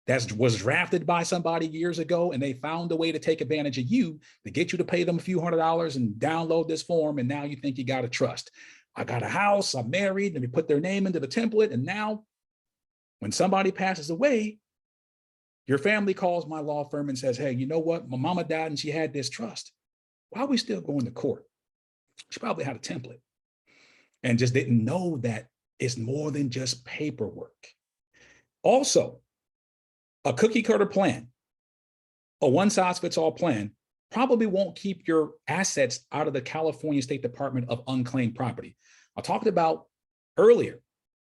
that was drafted by somebody years ago, and they found a way to take advantage of you to get you to pay them a few $100s and download this form. And now you think you got to trust. I got a house, I'm married, and we put their name into the template. And now when somebody passes away, your family calls my law firm and says, hey, you know what? My mama died and she had this trust. Why are we still going to court? She probably had a template and just didn't know that it's more than just paperwork. Also, a cookie cutter plan, a one size fits all plan, probably won't keep your assets out of the California State Department of Unclaimed Property. I talked about earlier,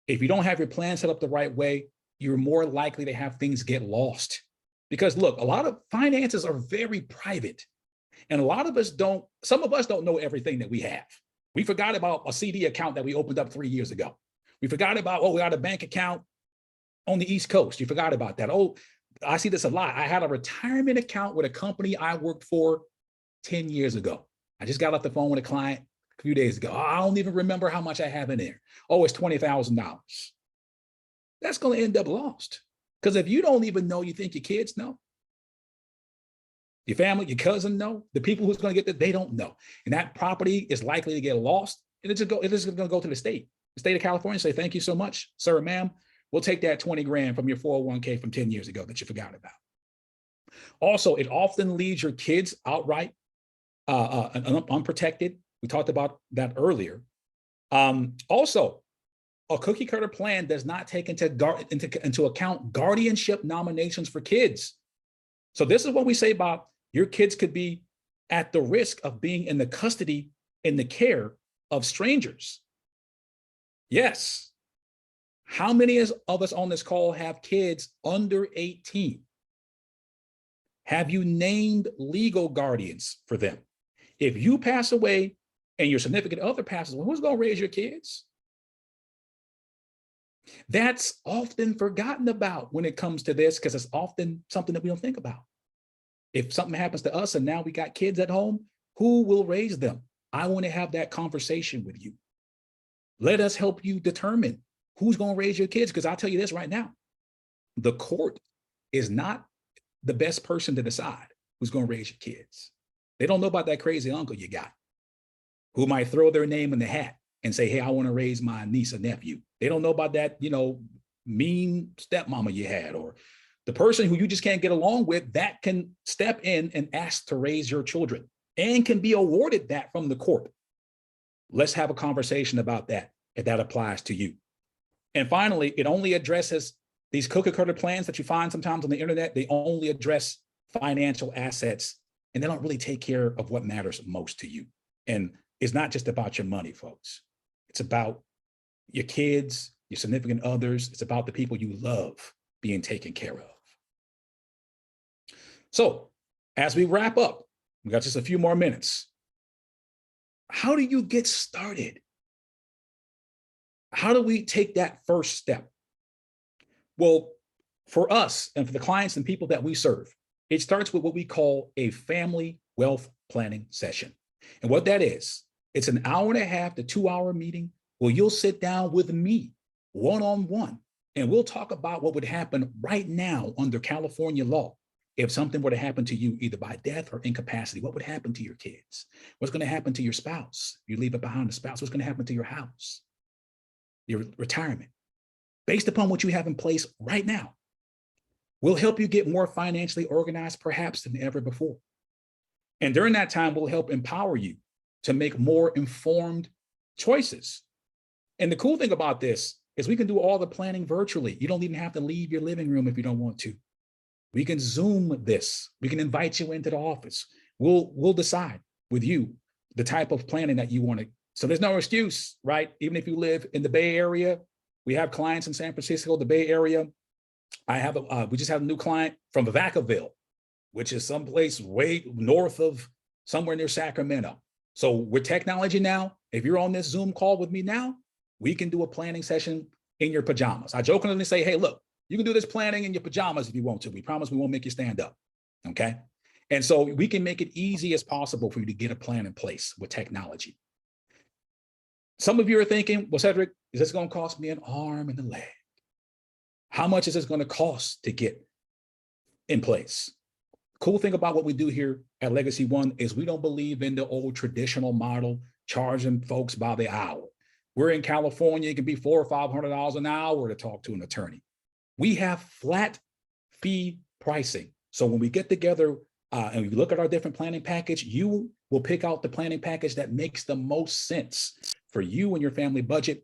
if you don't have your plan set up the right way, you're more likely to have things get lost. Because look, a lot of finances are very private. And a lot of us some of us don't know everything that we have. We forgot about a CD account that we opened up 3 years ago. We forgot about, we got a bank account on the East Coast. You forgot about that. Oh, I see this a lot. I had a retirement account with a company I worked for 10 years ago. I just got off the phone with a client a few days ago. I don't even remember how much I have in there. Oh, it's $20,000. That's going to end up lost. Because if you don't even know, you think your kids know. Your family, your cousin know. The people who's going to get that, they don't know. And that property is likely to get lost. And it's just going to go to the state of California, say, thank you so much, sir, ma'am. We'll take that 20 grand from your 401k from 10 years ago that you forgot about. Also, it often leaves your kids outright unprotected. We talked about that earlier. Also, a cookie cutter plan does not take into account guardianship nominations for kids. So this is what we say about your kids could be at the risk of being in the custody and the care of strangers. Yes. How many of us on this call have kids under 18? Have you named legal guardians for them? If you pass away and your significant other passes away, who's going to raise your kids? That's often forgotten about when it comes to this, because it's often something that we don't think about. If something happens to us and now we got kids at home, who will raise them? I want to have that conversation with you. Let us help you determine who's going to raise your kids, because I'll tell you this right now. The court is not the best person to decide who's going to raise your kids. They don't know about that crazy uncle you got who might throw their name in the hat and say, hey, I want to raise my niece or nephew. They don't know about that, mean stepmama you had, or the person who you just can't get along with that can step in and ask to raise your children and can be awarded that from the court. Let's have a conversation about that if that applies to you. And finally, it only addresses these cookie cutter plans that you find sometimes on the internet. They only address financial assets, and they don't really take care of what matters most to you. And is not just about your money, folks. It's about your kids, your significant others. It's about the people you love being taken care of. So as we wrap up, we got just a few more minutes. How do you get started? How do we take that first step? Well, for us and for the clients and people that we serve, it starts with what we call a family wealth planning session. And what that is, it's an 1.5 to 2 hour meeting where you'll sit down with me one-on-one, and we'll talk about what would happen right now under California law if something were to happen to you, either by death or incapacity. What would happen to your kids? What's going to happen to your spouse? You leave it behind, the spouse. What's going to happen to your house, your retirement? Based upon what you have in place right now, we'll help you get more financially organized, perhaps than ever before. And during that time, we'll help empower you to make more informed choices. And the cool thing about this is we can do all the planning virtually. You don't even have to leave your living room if you don't want to. We can Zoom this. We can invite you into the office. We'll decide with you the type of planning that you want to. So there's no excuse, right? Even if you live in the Bay Area, we have clients in San Francisco, the Bay Area. We just have a new client from Vacaville, which is someplace way north of somewhere near Sacramento. So with technology now, if you're on this Zoom call with me now, we can do a planning session in your pajamas. I jokingly say, hey, look, you can do this planning in your pajamas if you want to. We promise we won't make you stand up, okay? And so we can make it easy as possible for you to get a plan in place with technology. Some of you are thinking, well, Sedric, is this going to cost me an arm and a leg? How much is this going to cost to get in place? Cool thing about what we do here at Legacy One is we don't believe in the old traditional model, charging folks by the hour. We're in California, it can be $400 or $500 an hour to talk to an attorney. We have flat fee pricing. So when we get together and we look at our different planning package, you will pick out the planning package that makes the most sense for you and your family budget.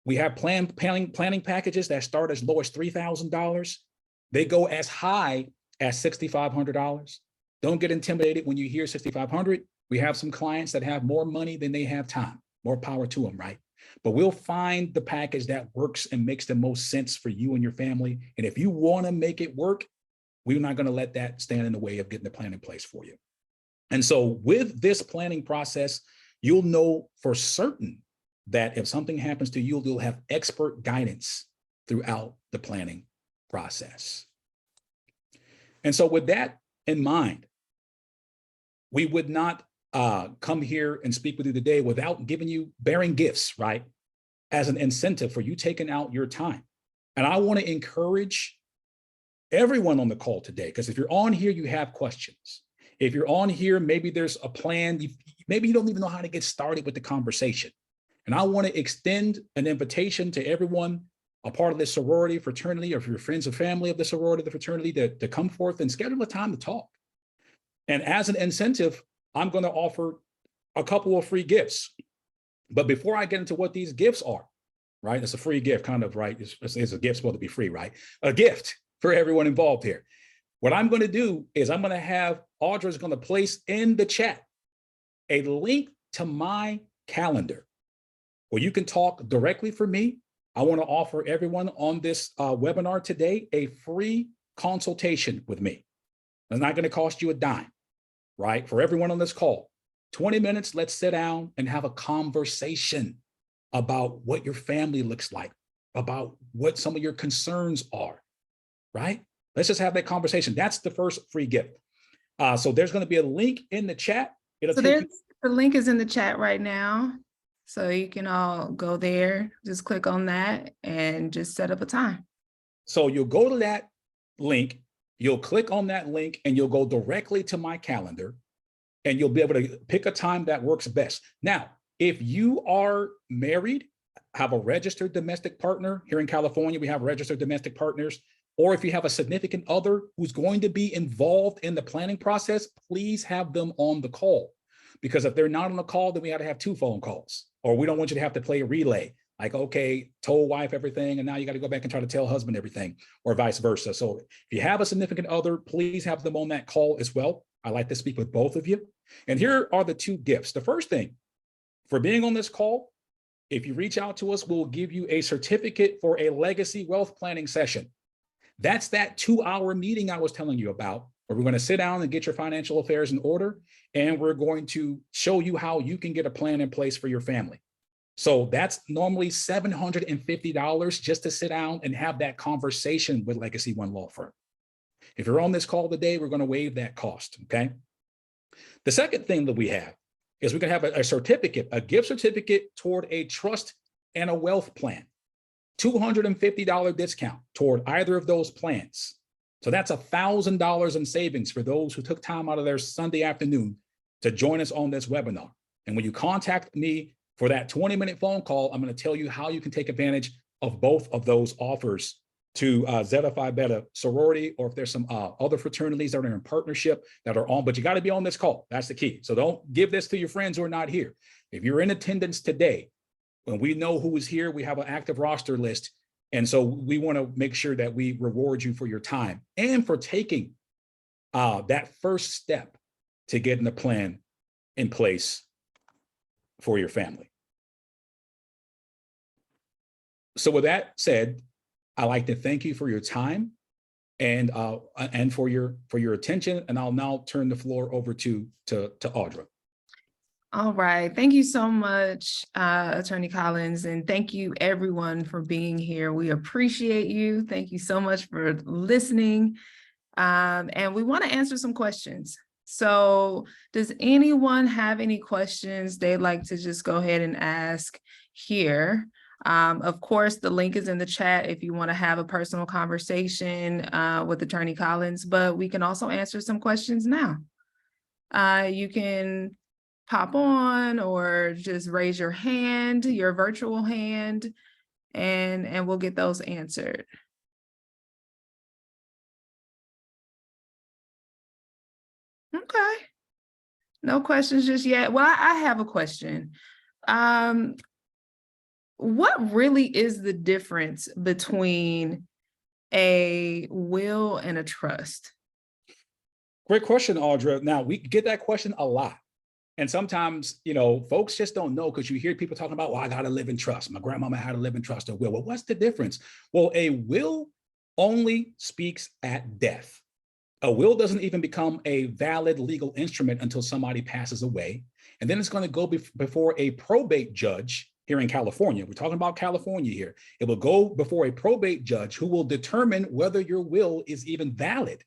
We have planning packages that start as low as $3,000. They go as high as $6,500. Don't get intimidated when you hear $6,500. We have some clients that have more money than they have time. More power to them, right? But we'll find the package that works and makes the most sense for you and your family. And if you want to make it work, we're not going to let that stand in the way of getting the plan in place for you. And so with this planning process, you'll know for certain that if something happens to you, you'll have expert guidance throughout the planning process. And so with that in mind, we would not come here and speak with you today without bearing gifts, right? As an incentive for you taking out your time. And I want to encourage everyone on the call today, because if you're on here, you have questions. If you're on here, maybe there's a plan, maybe you don't even know how to get started with the conversation. And I want to extend an invitation to everyone, a part of this sorority, fraternity, or if you're friends or family of the sorority, the fraternity, to come forth and schedule a time to talk. And as an incentive, I'm going to offer a couple of free gifts. But before I get into what these gifts are, right? It's a free gift, kind of, right? It's a gift supposed to be free, right? A gift for everyone involved here. What I'm going to do is I'm going to have Audra's going to place in the chat a link to my calendar where you can talk directly for me. I want to offer everyone on this webinar today a free consultation with me. It's not going to cost you a dime, right? For everyone on this call, 20 minutes, let's sit down and have a conversation about what your family looks like, about what some of your concerns are, right? Let's just have that conversation. That's the first free gift. So there's going to be a link in the chat. The link is in the chat right now. So you can all go there, just click on that and just set up a time. So you'll go to that link, you'll click on that link and you'll go directly to my calendar and you'll be able to pick a time that works best. Now, if you are married, have a registered domestic partner here in California, we have registered domestic partners, or if you have a significant other who's going to be involved in the planning process, please have them on the call. Because if they're not on the call, then we got to have 2 phone calls, or we don't want you to have to play a relay. Like, okay, told wife everything, and now you got to go back and try to tell husband everything, or vice versa. So if you have a significant other, please have them on that call as well. I like to speak with both of you. And here are the 2 gifts. The first thing for being on this call. If you reach out to us, we'll give you a certificate for a legacy wealth planning session. That's that 2-hour meeting I was telling you about, where we're going to sit down and get your financial affairs in order. And we're going to show you how you can get a plan in place for your family. So that's normally $750 just to sit down and have that conversation with Legacy One Law Firm. If you're on this call today, we're going to waive that cost, okay? The second thing that we have is we can have a certificate, a gift certificate toward a trust and a wealth plan. $250 discount toward either of those plans. So that's $1,000 in savings for those who took time out of their Sunday afternoon to join us on this webinar. And when you contact me for that 20-minute phone call, I'm going to tell you how you can take advantage of both of those offers to Zeta Phi Beta sorority, or if there's some other fraternities that are in partnership that are on, but you got to be on this call. That's the key. So don't give this to your friends who are not here. If you're in attendance today, when we know who is here, we have an active roster list. And so we want to make sure that we reward you for your time and for taking that first step to getting the plan in place for your family. So with that said, I'd like to thank you for your time and for your attention. And I'll now turn the floor over to Audra. All right. Thank you so much, Attorney Collins, and thank you everyone for being here. We appreciate you. Thank you so much for listening. And we want to answer some questions. So does anyone have any questions they'd like to just go ahead and ask here? Of course, the link is in the chat if you want to have a personal conversation with Attorney Collins, but we can also answer some questions now. You can pop on or just raise your hand, your virtual hand, and we'll get those answered. Okay. No questions just yet. Well, I have a question. What really is the difference between a will and a trust? Great question, Audra. Now, we get that question a lot. And sometimes, folks just don't know, because you hear people talking about, well, I got to live in trust. My grandmama had to live in trust or will. Well, what's the difference? Well, a will only speaks at death. A will doesn't even become a valid legal instrument until somebody passes away. And then it's going to go before a probate judge here in California. We're talking about California here. It will go before a probate judge who will determine whether your will is even valid,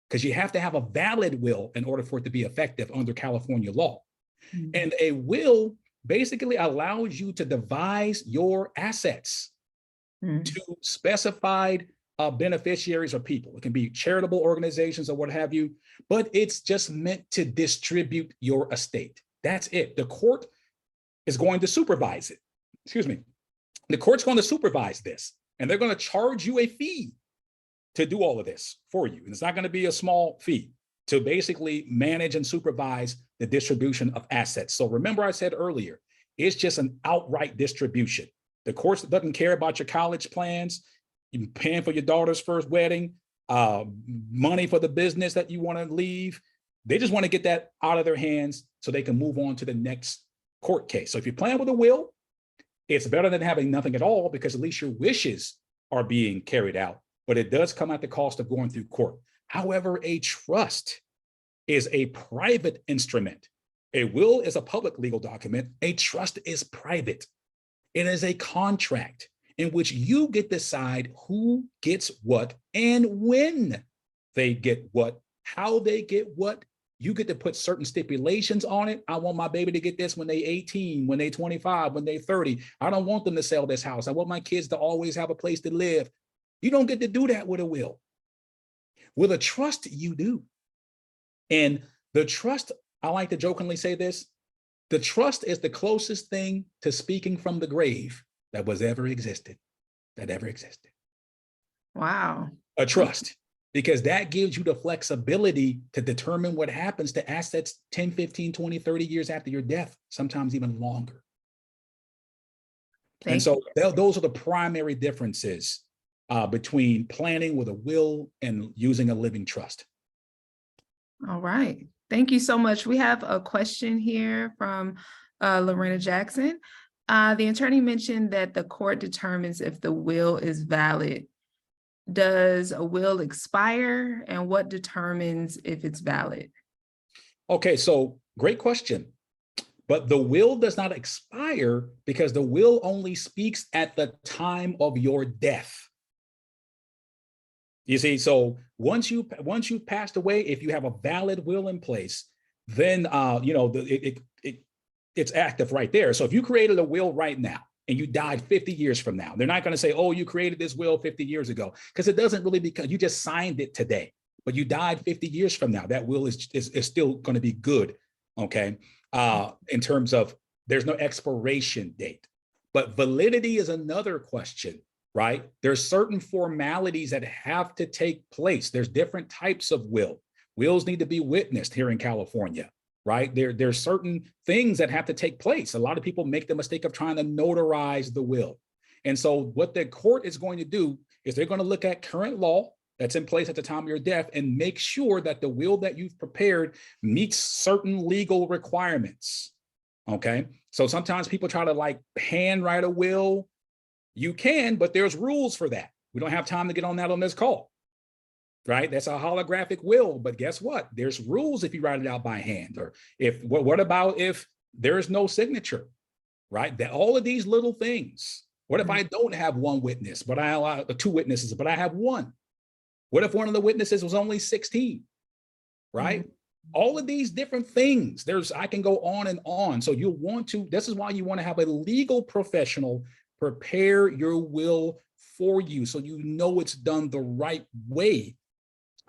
because you have to have a valid will in order for it to be effective under California law. Mm-hmm. And a will basically allows you to devise your assets to specified beneficiaries or people. It can be charitable organizations or what have you, but it's just meant to distribute your estate. That's it. The court is going to supervise it. Excuse me. The court's going to supervise this, and they're going to charge you a fee to do all of this for you. And it's not going to be a small fee to basically manage and supervise the distribution of assets. So remember I said earlier, it's just an outright distribution. The court doesn't care about your college plans, you paying for your daughter's first wedding, money for the business that you want to leave. They just want to get that out of their hands so they can move on to the next court case. So if you plan with a will, it's better than having nothing at all, because at least your wishes are being carried out, but it does come at the cost of going through court. However, a trust is a private instrument. A will is a public legal document. A trust is private. It is a contract in which you get to decide who gets what and when they get what, how they get what. You get to put certain stipulations on it. I want my baby to get this when they 18, when they 25, when they 30. I don't want them to sell this house. I want my kids to always have a place to live. You don't get to do that with a will. With a trust, you do. And the trust, I like to jokingly say this, the trust is the closest thing to speaking from the grave that ever existed. Wow. A trust, because that gives you the flexibility to determine what happens to assets 10, 15, 20, 30 years after your death, sometimes even longer. And so those are the primary differences between planning with a will and using a living trust. All right. Thank you so much. We have a question here from Lorena Jackson. The attorney mentioned that the court determines if the will is valid. Does a will expire, and what determines if it's valid? Okay, so great question. But the will does not expire because the will only speaks at the time of your death. You see, so once you passed away, if you have a valid will in place, then it's active right there. So if you created a will right now and you died 50 years from now, they're not going to say, oh, you created this will 50 years ago, because it doesn't really, because you just signed it today, but you died 50 years from now. That will is still going to be good. Okay. In terms of there's no expiration date, but validity is another question, right? There's certain formalities that have to take place. There's different types of will. Wills need to be witnessed here in California, right? There's certain things that have to take place. A lot of people make the mistake of trying to notarize the will. And so what the court is going to do is they're going to look at current law that's in place at the time of your death and make sure that the will that you've prepared meets certain legal requirements. Okay. So sometimes people try to like handwrite a will. You can, but there's rules for that. We don't have time to get on that on this call, right? That's a holographic will, but guess what? There's rules if you write it out by hand, or if, what about if there's no signature, right? That all of these little things. What if I don't have one witness, but I allow two witnesses, but I have one? What if one of the witnesses was only 16, right? All of these different things, I can go on and on. So you'll want to, this is why you want to have a legal professional prepare your will for you, so you know it's done the right way,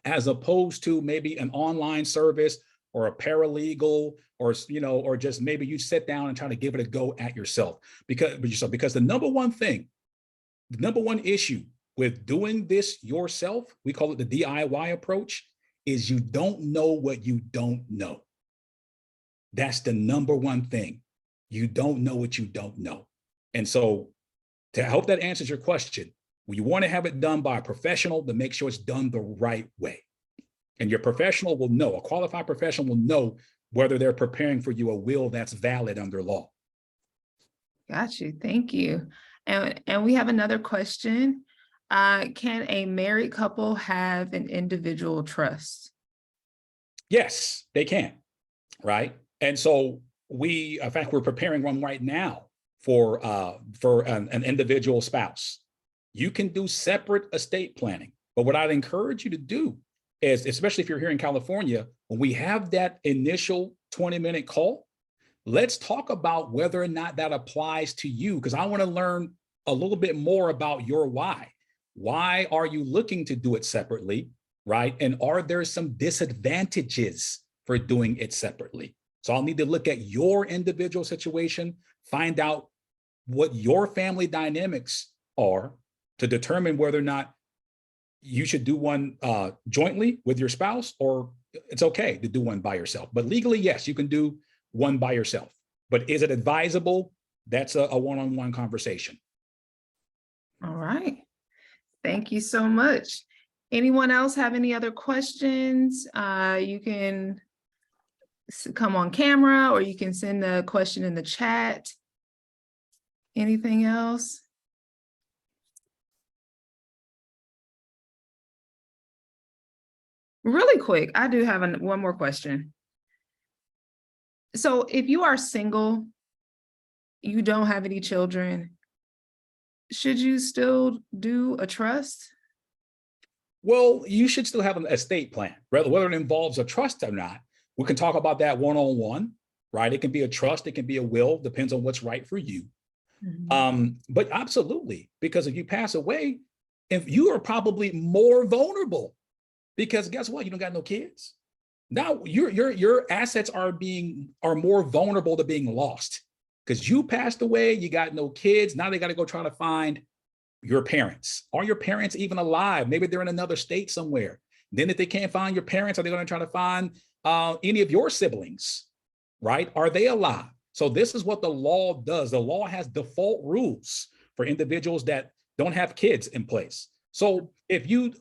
as opposed to maybe an online service or a paralegal, or or just maybe you sit down and try to give it a go at yourself. Because the number one issue with doing this yourself, we call it the DIY approach, is you don't know what you don't know. That's the number one thing. You don't know what you don't know. And so to hope that answers your question, you want to have it done by a professional to make sure it's done the right way. And your professional will know, a qualified professional will know whether they're preparing for you a will that's valid under law. Got you. Thank you. And we have another question. Can a married couple have an individual trust? Yes, they can, right? And so in fact, we're preparing one right now for an individual spouse. You can do separate estate planning, but what I'd encourage you to do is, especially if you're here in California, when we have that initial 20-minute call, let's talk about whether or not that applies to you, because I want to learn a little bit more about your why. Why are you looking to do it separately, right? And are there some disadvantages for doing it separately? So I'll need to look at your individual situation, find out what your family dynamics are to determine whether or not you should do one jointly with your spouse, or it's okay to do one by yourself. But legally, yes, you can do one by yourself. But is it advisable? That's a one-on-one conversation. All right. Thank you so much. Anyone else have any other questions? You can come on camera, or you can send the question in the chat. Anything else? Really quick, I do have one more question. So if you are single, you don't have any children, should you still do a trust? Well, you should still have an estate plan, whether it involves a trust or not. We can talk about that one-on-one, right? It can be a trust, it can be a will, depends on what's right for you. But absolutely, because if you pass away, if you are probably more vulnerable, because guess what? You don't got no kids. Now your assets are more vulnerable to being lost, because you passed away, you got no kids. Now they got to go try to find your parents. Are your parents even alive? Maybe they're in another state somewhere. Then if they can't find your parents, are they going to try to find any of your siblings, right? Are they alive? So this is what the law does. The law has default rules for individuals that don't have kids in place. So if you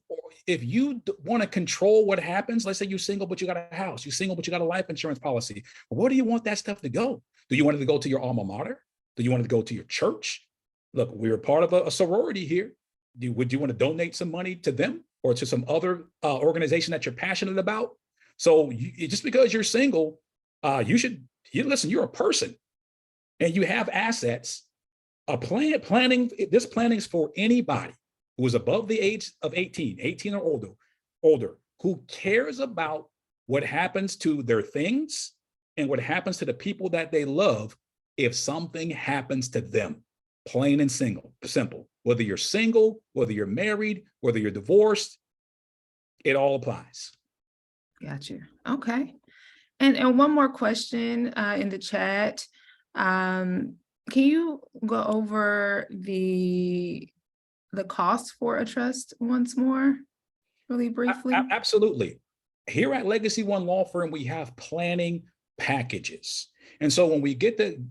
want to control what happens, let's say you're single, but you got a house, you're single, but you got a life insurance policy. Where do you want that stuff to go? Do you want it to go to your alma mater? Do you want it to go to your church? Look, we're part of a sorority here. Would you want to donate some money to them or to some other organization that you're passionate about? So just because you're single, listen, you're a person and you have assets. This planning is for anybody who is above the age of 18 or older, who cares about what happens to their things and what happens to the people that they love if something happens to them. Plain and simple. Whether you're single, whether you're married, whether you're divorced, it all applies. Got you. Okay. And one more question in the chat. Can you go over the cost for a trust once more, really briefly? Absolutely. Here at Legacy One Law Firm, we have planning packages. And so when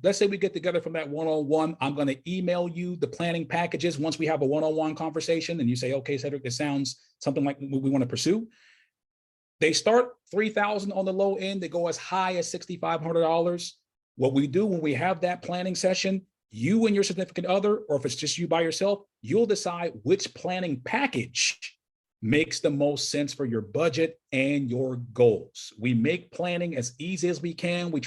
let's say we get together from that one-on-one, I'm going to email you the planning packages once we have a one-on-one conversation and you say, okay, Cedric, this sounds something like what we want to pursue. They start $3,000 on the low end. They go as high as $6,500. What we do when we have that planning session, you and your significant other, or if it's just you by yourself, you'll decide which planning package makes the most sense for your budget and your goals. We make planning as easy as we can. We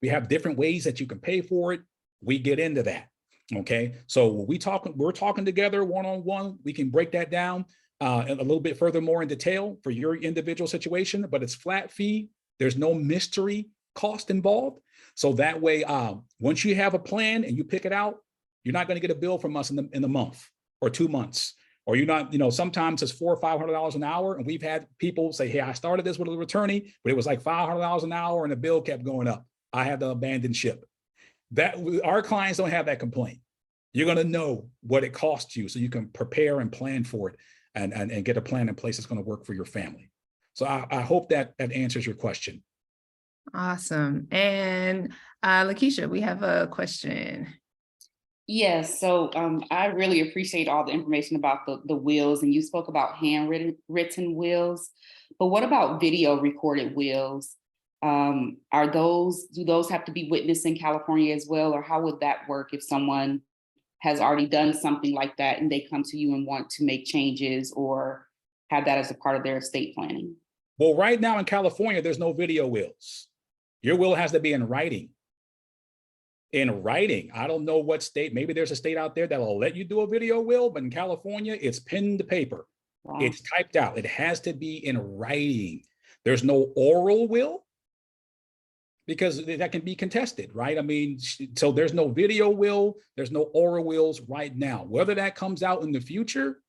have different ways that you can pay for it. We get into that. Okay. So when we're talking together one-on-one, we can break that down a little bit further more in detail for your individual situation, but it's flat fee. There's no mystery cost involved. So that way, once you have a plan and you pick it out, you're not going to get a bill from us in the month or 2 months. Or you're not, sometimes it's $400 or $500 an hour. And we've had people say, hey, I started this with an attorney, but it was like $500 an hour and the bill kept going up. I had to abandon ship. Our clients don't have that complaint. You're going to know what it costs you so you can prepare and plan for it and get a plan in place that's going to work for your family. So I hope that answers your question. Awesome. And Lakeisha, we have a question. Yes, so I really appreciate all the information about the wills, and you spoke about handwritten wills, but what about video recorded wills? Do those have to be witnessed in California as well, or how would that work if someone has already done something like that and they come to you and want to make changes or have that as a part of their estate planning? Well, right now in California, there's no video wills. Your will has to be in writing. I don't know what state, maybe there's a state out there that'll let you do a video will, but in California, it's pen to paper. Wow. It's typed out. It has to be in writing. There's no oral will because that can be contested, right? I mean, so there's no video will, there's no oral wills right now. Whether that comes out in the future,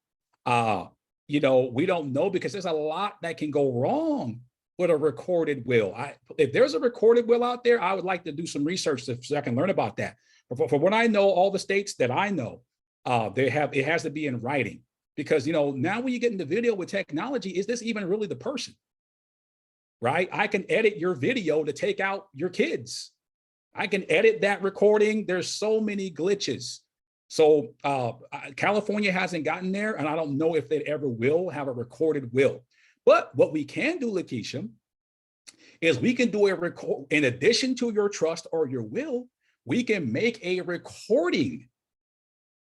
we don't know because there's a lot that can go wrong with a recorded will. If there's a recorded will out there, I would like to do some research so I can learn about that. For what I know, all the states that I know, it has to be in writing because, now when you get into video with technology, is this even really the person? Right? I can edit your video to take out your kids. I can edit that recording. There's so many glitches. So California hasn't gotten there, and I don't know if they ever will have a recorded will. But what we can do, Lakeisha, is we can do in addition to your trust or your will, we can make a recording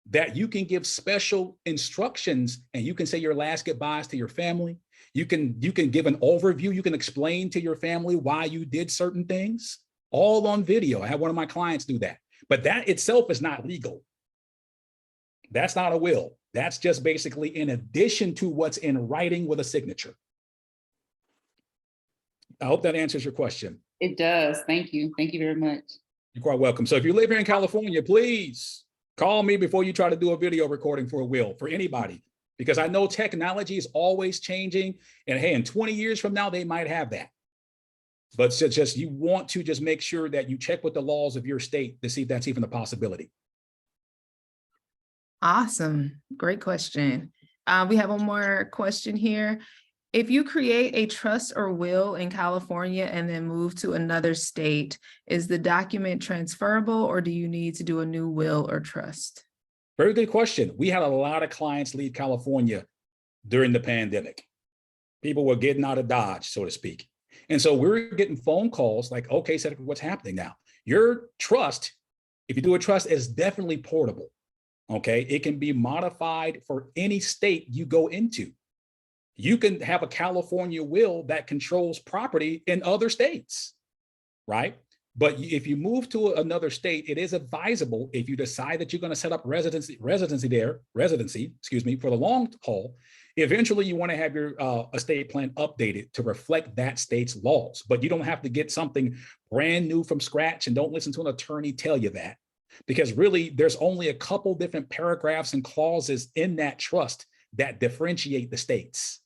that you can give special instructions and you can say your last goodbyes to your family. You can give an overview. You can explain to your family why you did certain things, all on video. I had one of my clients do that, but that itself is not legal. That's not a will. That's just basically in addition to what's in writing with a signature. I hope that answers your question. It does. Thank you. Thank you very much. You're quite welcome. So if you live here in California, please call me before you try to do a video recording for a will for anybody, because I know technology is always changing. And hey, in 20 years from now, they might have that. But you want to just make sure that you check with the laws of your state to see if that's even a possibility. Awesome. Great question. We have one more question here. If you create a trust or will in California and then move to another state, is the document transferable or do you need to do a new will or trust? Very good question. We had a lot of clients leave California during the pandemic. People were getting out of Dodge, so to speak. And so we're getting phone calls like, okay, Sedric, what's happening now? Your trust, if you do a trust, is definitely portable. Okay, it can be modified for any state you go into. You can have a California will that controls property in other states, right? But if you move to another state, it is advisable, if you decide that you're going to set up residency, for the long haul, eventually you want to have your estate plan updated to reflect that state's laws. But you don't have to get something brand new from scratch, and don't listen to an attorney tell you that, because really there's only a couple different paragraphs and clauses in that trust that differentiate the states.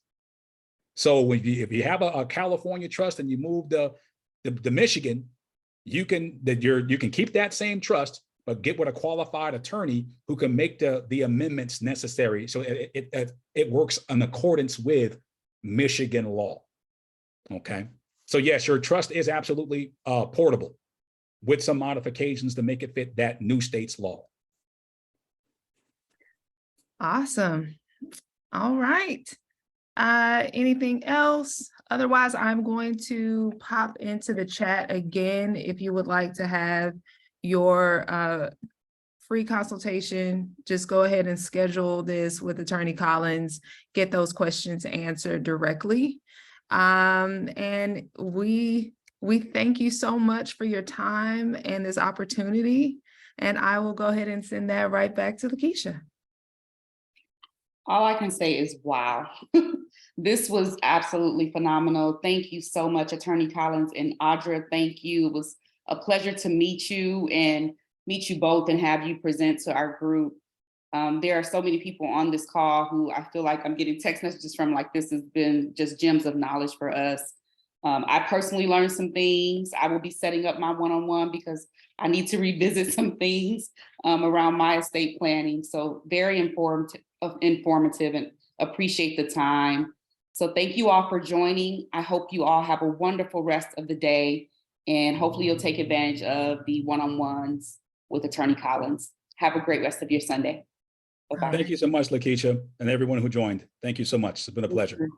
So if you have a California trust and you move to Michigan, you can keep that same trust, but get with a qualified attorney who can make the amendments necessary so it works in accordance with Michigan law. Okay, so yes, your trust is absolutely portable with some modifications to make it fit that new state's law. Awesome. All right. Anything else? Otherwise, I'm going to pop into the chat again. If you would like to have your free consultation, just go ahead and schedule this with Attorney Collins, get those questions answered directly. And we thank you so much for your time and this opportunity. And I will go ahead and send that right back to Lakeisha. All I can say is, wow. This was absolutely phenomenal. Thank you so much, Attorney Collins and Audra. Thank you. It was a pleasure to meet you both and have you present to our group. There are so many people on this call who I feel like I'm getting text messages from, like, this has been just gems of knowledge for us. I personally learned some things. I will be setting up my one-on-one because I need to revisit some things around my estate planning. So very informative and appreciate the time. So thank you all for joining. I hope you all have a wonderful rest of the day, and hopefully you'll take advantage of the one-on-ones with Attorney Collins. Have a great rest of your Sunday. Bye-bye. Thank you so much, Lakeisha, and everyone who joined. Thank you so much. It's been a pleasure.